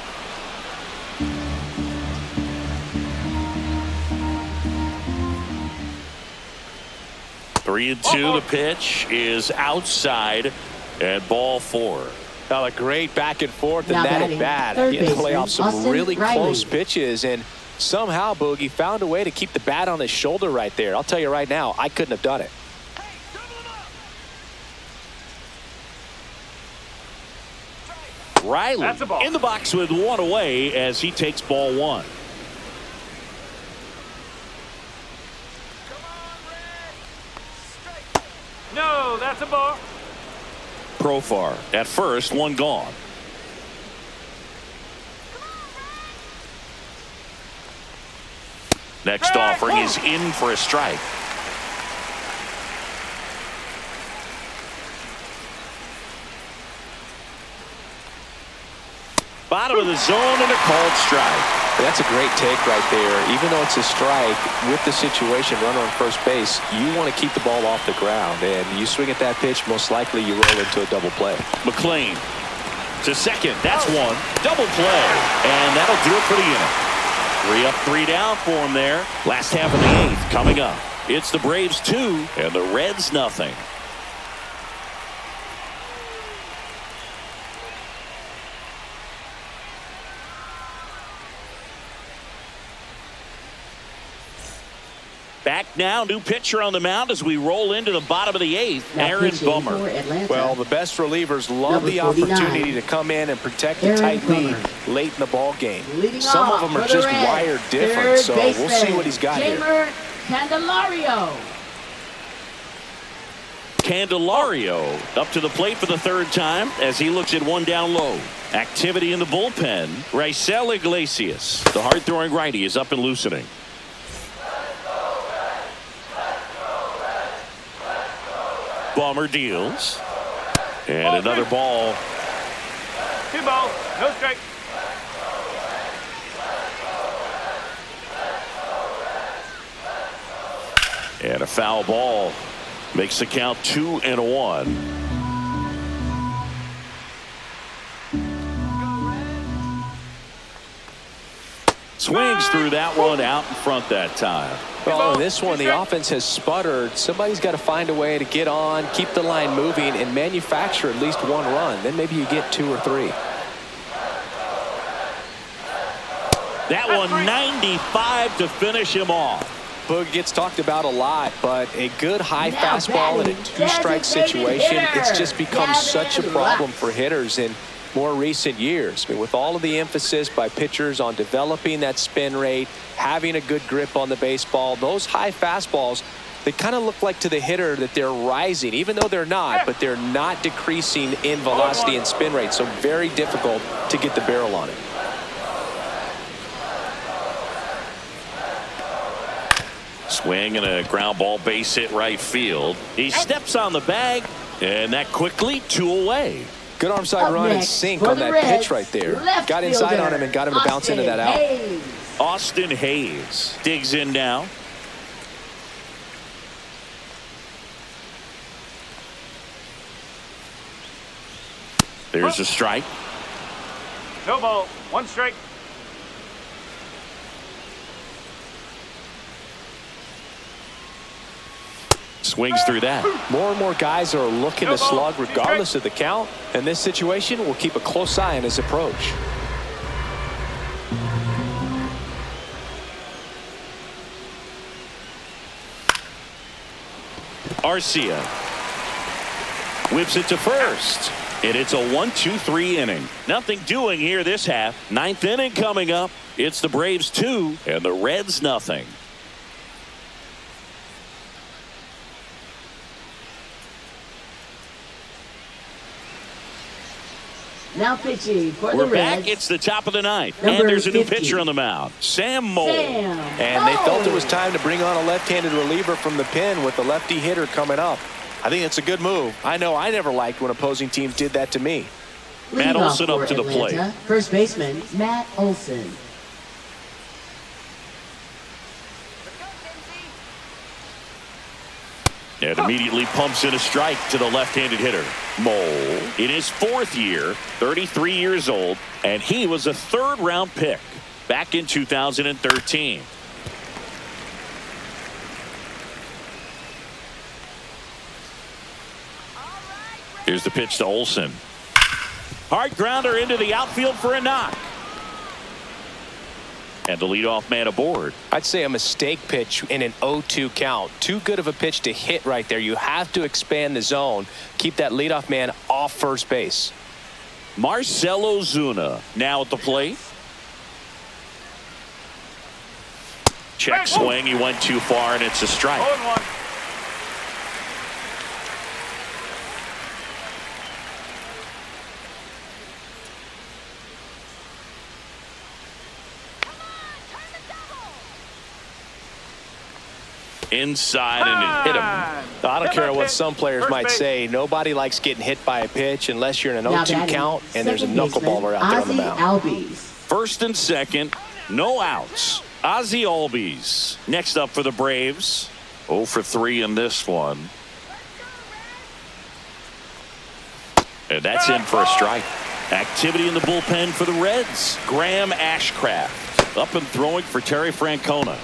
Speaker 1: Three and two. The pitch is outside and ball 4.
Speaker 2: Now a great back and forth and
Speaker 3: Now
Speaker 2: that
Speaker 3: batting,
Speaker 2: at bat.
Speaker 3: third
Speaker 2: He had to play
Speaker 3: baseman,
Speaker 2: off some
Speaker 3: Austin
Speaker 2: really
Speaker 3: Riley.
Speaker 2: close pitches, and somehow Boogie found a way to keep the bat on his shoulder right there. I'll tell you right now, I couldn't have done it.
Speaker 1: Riley
Speaker 4: That's a ball.
Speaker 1: in the box with one away as he takes ball 1.
Speaker 4: No, that's a ball.
Speaker 1: Profar at first, one gone. Next offering is in for a strike. Bottom of the zone and a called strike.
Speaker 2: That's a great take right there. Even though it's a strike, with the situation, runner on first base, you want to keep the ball off the ground. And you swing at that pitch, most likely you roll into a double play.
Speaker 1: McLean to second. That's one. Double play. And that'll do it for the inning. 3 up, 3 down for him there. Last half of the 8th coming up. It's the Braves 2 and the Reds nothing. Back now, new pitcher on the mound as we roll into the bottom of the 8th.
Speaker 3: Now
Speaker 1: Aaron
Speaker 3: pitching
Speaker 1: Bummer.
Speaker 3: for Atlanta.
Speaker 2: Well, the best relievers love
Speaker 3: Number
Speaker 2: the
Speaker 3: 49,
Speaker 2: opportunity to come in and protect the
Speaker 3: Aaron
Speaker 2: tight lead
Speaker 3: Bummer.
Speaker 2: late in the ball game.
Speaker 3: Leading
Speaker 2: Some of
Speaker 3: off
Speaker 2: them are
Speaker 3: for the
Speaker 2: just
Speaker 3: Reds,
Speaker 2: wired different,
Speaker 3: third
Speaker 2: so we'll see
Speaker 3: baseman,
Speaker 2: what he's got here.
Speaker 3: Jamer Candelario.
Speaker 1: Candelario up to the plate for the 3rd time as he looks at one down low. Activity in the bullpen. Raisel Iglesias, the hard-throwing righty, is up and loosening. Bummer deals. And another ball.
Speaker 4: 2 balls, no strike.
Speaker 1: And a foul ball makes the count 2-1. Swings through that one out in front that time.
Speaker 2: Well, in this one, the offense has sputtered. Somebody's got to find a way to get on, keep the line moving, and manufacture at least 1 run. Then maybe you get 2 or 3.
Speaker 1: That one 95 to finish him off.
Speaker 2: Boog gets talked about a lot, but a good high
Speaker 3: Now
Speaker 2: fastball in a
Speaker 3: batting,
Speaker 2: 2-strike
Speaker 3: designated
Speaker 2: situation,
Speaker 3: hitter,
Speaker 2: it's just become
Speaker 3: Gavin
Speaker 2: such a problem
Speaker 3: Lux.
Speaker 2: for hitters in more recent years. I mean, with all of the emphasis by pitchers on developing that spin rate, having a good grip on the baseball, those high fastballs, they kind of look like to the hitter that they're rising, even though they're not, but they're not decreasing in velocity and spin rate, so very difficult to get the barrel on it.
Speaker 1: Swing and a ground ball, base hit right field. He steps on the bag, and that quickly 2 away.
Speaker 2: Good arm side
Speaker 3: Up
Speaker 2: run and
Speaker 3: next
Speaker 2: sink
Speaker 3: for
Speaker 2: on
Speaker 3: the
Speaker 2: that
Speaker 3: Reds,
Speaker 2: pitch right there.
Speaker 3: left
Speaker 2: Got inside
Speaker 3: fielder,
Speaker 2: on him and got him to bounce into that out.
Speaker 3: Hayes.
Speaker 1: Austin Hayes digs in now. There's a strike.
Speaker 4: No ball, 1 strike.
Speaker 1: Swings through that.
Speaker 2: More and more guys are looking
Speaker 4: No
Speaker 2: to
Speaker 4: ball,
Speaker 2: slug
Speaker 4: 2
Speaker 2: regardless of the count. In this situation, we'll keep a close eye on his approach.
Speaker 1: Arcia whips it to first. And it's a 1-2-3 inning. Nothing doing here this half. Ninth inning coming up. It's the Braves 2 and the Reds nothing.
Speaker 3: Now pitching for
Speaker 1: We're
Speaker 3: the Reds.
Speaker 1: back. It's the top of the ninth.
Speaker 3: Number
Speaker 1: And there's a new
Speaker 3: 50.
Speaker 1: pitcher on the mound. Sam Moll.
Speaker 2: And they felt it was time to bring on a left-handed reliever from the pen with the lefty hitter coming up. I think it's a good move. I know I never liked when opposing teams did that to me.
Speaker 1: Matt
Speaker 3: Leadoff
Speaker 1: Olson up
Speaker 3: for
Speaker 1: to the
Speaker 3: Atlanta,
Speaker 1: plate.
Speaker 3: First baseman, Matt Olson.
Speaker 1: And immediately pumps in a strike to the left-handed hitter. Moll in his 4th year, 33 years old, and he was a 3rd-round pick back in 2013. Here's the pitch to Olson. Hard grounder into the outfield for a knock. And the leadoff man aboard.
Speaker 2: I'd say a mistake pitch in an 0-2 count. Too good of a pitch to hit right there. You have to expand the zone. Keep that leadoff man off first base.
Speaker 1: Marcell Ozuna now at the plate. Check swing. He went too far, and it's a strike.
Speaker 4: 0-1.
Speaker 1: Inside and it hit him.
Speaker 2: I don't care what some players might say. Nobody likes getting hit by a pitch unless you're in an
Speaker 3: Now
Speaker 2: 0-2
Speaker 3: batting,
Speaker 2: count and there's a
Speaker 3: second
Speaker 2: knuckleballer out there on the
Speaker 3: baseman,
Speaker 2: mound.
Speaker 3: Ozzie Albies.
Speaker 1: First and second, no outs. Ozzie Albies next up for the Braves. 0 for 3 in this one. And that's in for a strike. Activity in the bullpen for the Reds. Graham Ashcraft up and throwing for Terry Francona.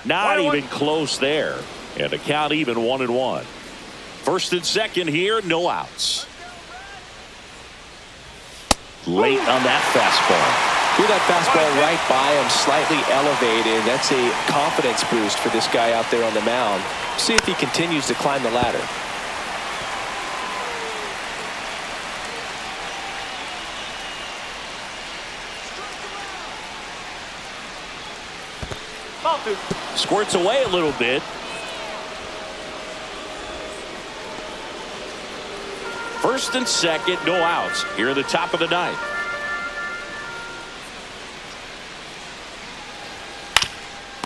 Speaker 1: Not even close there. And the count even 1-1. First and second here, no outs. Late on that fastball.
Speaker 2: Threw that fastball right by him, slightly elevated. That's a confidence boost for this guy out there on the mound. See if he continues to climb the ladder.
Speaker 1: Squirts away a little bit. First and second, no outs. Here at the top of the ninth.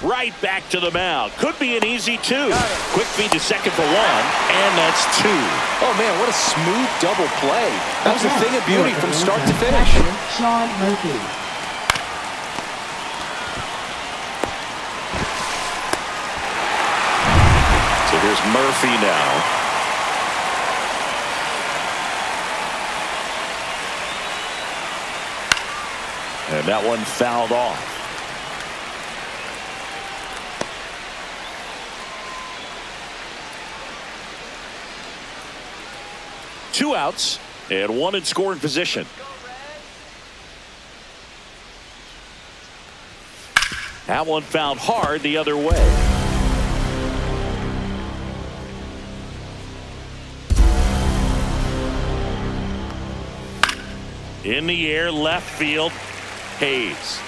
Speaker 1: Right back to the mound. Could be an easy 2. Quick feed to second for 1, and that's 2.
Speaker 2: Oh, man, what a smooth double play. That was a thing of beauty from start to finish.
Speaker 3: Sean Murphy.
Speaker 1: So here's Murphy now. And that one fouled off. Two outs and 1 in scoring position. That one found hard the other way. In the air, left field. Hayes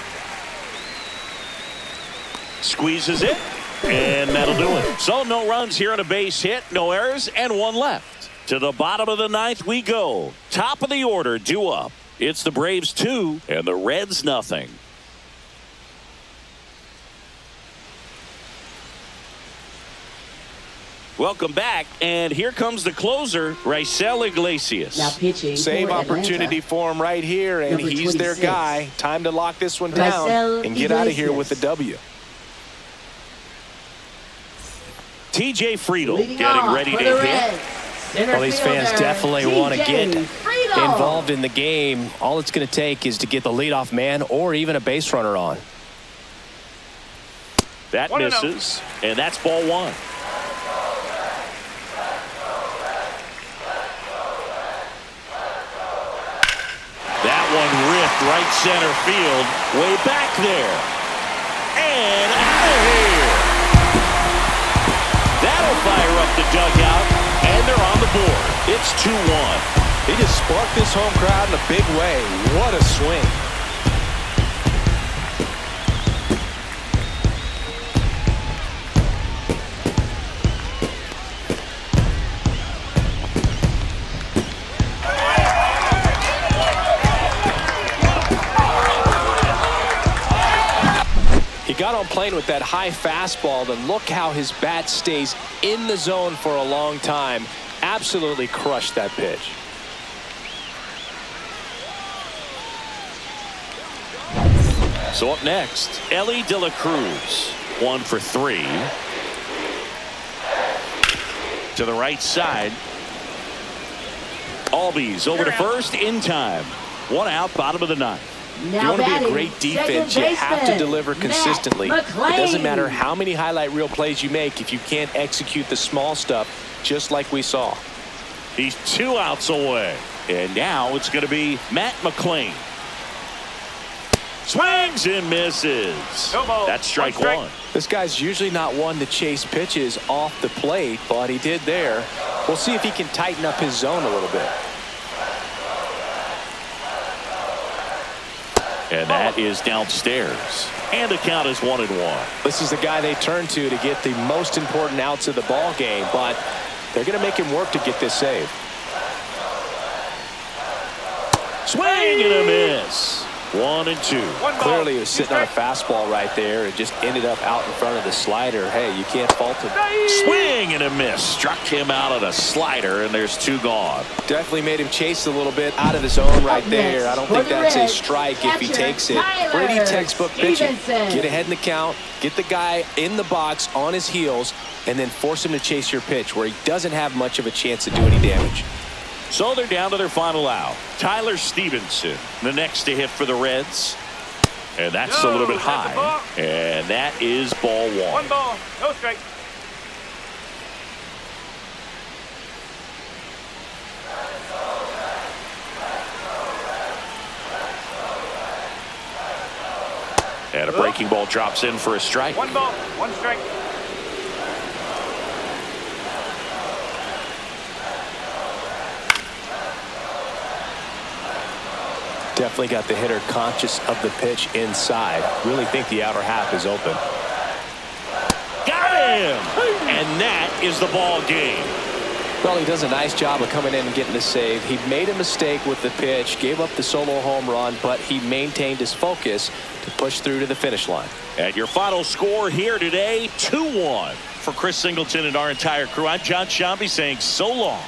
Speaker 1: squeezes it, and that'll do it. So no runs here on a base hit, no errors, and 1 left. To the bottom of the ninth we go. Top of the order, due up. It's the Braves 2 and the Reds nothing. Welcome back, and here comes the closer, Raisel Iglesias.
Speaker 3: Now pitching
Speaker 2: Save
Speaker 3: for
Speaker 2: opportunity
Speaker 3: Atlanta.
Speaker 2: for him right here, and
Speaker 3: Number
Speaker 2: he's their
Speaker 3: 26.
Speaker 2: guy. Time to lock this one down
Speaker 3: Raisel
Speaker 2: and get out of here
Speaker 3: Iglesias.
Speaker 2: with the W.
Speaker 1: TJ Friedel
Speaker 3: Leading
Speaker 1: getting
Speaker 3: off
Speaker 1: ready
Speaker 3: for
Speaker 1: to
Speaker 3: the
Speaker 1: hit.
Speaker 3: Reds, center
Speaker 2: Well, these fans
Speaker 3: fielder,
Speaker 2: definitely want to
Speaker 3: TJ
Speaker 2: get
Speaker 3: Friedel.
Speaker 2: involved in the game. All it's going to take is to get the leadoff man or even a base runner on.
Speaker 1: That
Speaker 4: 1-0.
Speaker 1: misses, and that's ball 1. That one ripped right center field, way back there. And out of here. That'll fire up the dugout, and they're on the board. It's 2-1.
Speaker 2: He just sparked this home crowd in a big way. What a swing. He got on plane with that high fastball, and look how his bat stays in the zone for a long time. Absolutely crushed that pitch.
Speaker 1: So up next, Ellie De La Cruz, 1 for 3. To the right side. Albies over to first in time. 1 out, bottom of the 9th.
Speaker 2: If you want to be a great defense, you have to deliver consistently. It doesn't matter how many highlight reel plays you make if you can't execute the small stuff, just like we saw.
Speaker 1: He's 2 outs away. And now it's going to be Matt McLean. Swings and misses.
Speaker 4: No ball.
Speaker 1: That's strike
Speaker 4: 1
Speaker 1: 1.
Speaker 2: This guy's usually not one to chase pitches off the plate, but he did there. We'll see if he can tighten up his zone a little bit.
Speaker 1: And that is downstairs. And the count is 1-1.
Speaker 2: This is the guy they turn to get the most important outs of the ball game, but they're going to make him work to get this save.
Speaker 1: Swing and a miss. 1-2.
Speaker 2: Clearly he was sitting on a fastball right there and just ended up out in front of the slider. Hey, you can't fault him.
Speaker 1: Swing and a miss. Struck him out on a slider, and there's 2 gone.
Speaker 2: Definitely made him chase a little bit out of the zone right there. I don't think that's a strike if he takes it. Pretty textbook pitching. Get ahead in the count, get the guy in the box on his heels, and then force him to chase your pitch where he doesn't have much of a chance to do any damage.
Speaker 1: So they're down to their final out. Tyler Stevenson, the next to hit for the Reds. And that's a little bit high. And that is ball 1.
Speaker 4: 1 ball, no strike.
Speaker 1: And a breaking ball drops in for a strike.
Speaker 4: 1 ball, 1 strike.
Speaker 2: Definitely got the hitter conscious of the pitch inside. Really think the outer half is open.
Speaker 1: Got him! And that is the ball game.
Speaker 2: Well, he does a nice job of coming in and getting the save. He made a mistake with the pitch, gave up the solo home run, but he maintained his focus to push through to the finish line.
Speaker 1: And your final score here today, 2-1. For Chris Singleton and our entire crew, I'm John Shambi saying so long.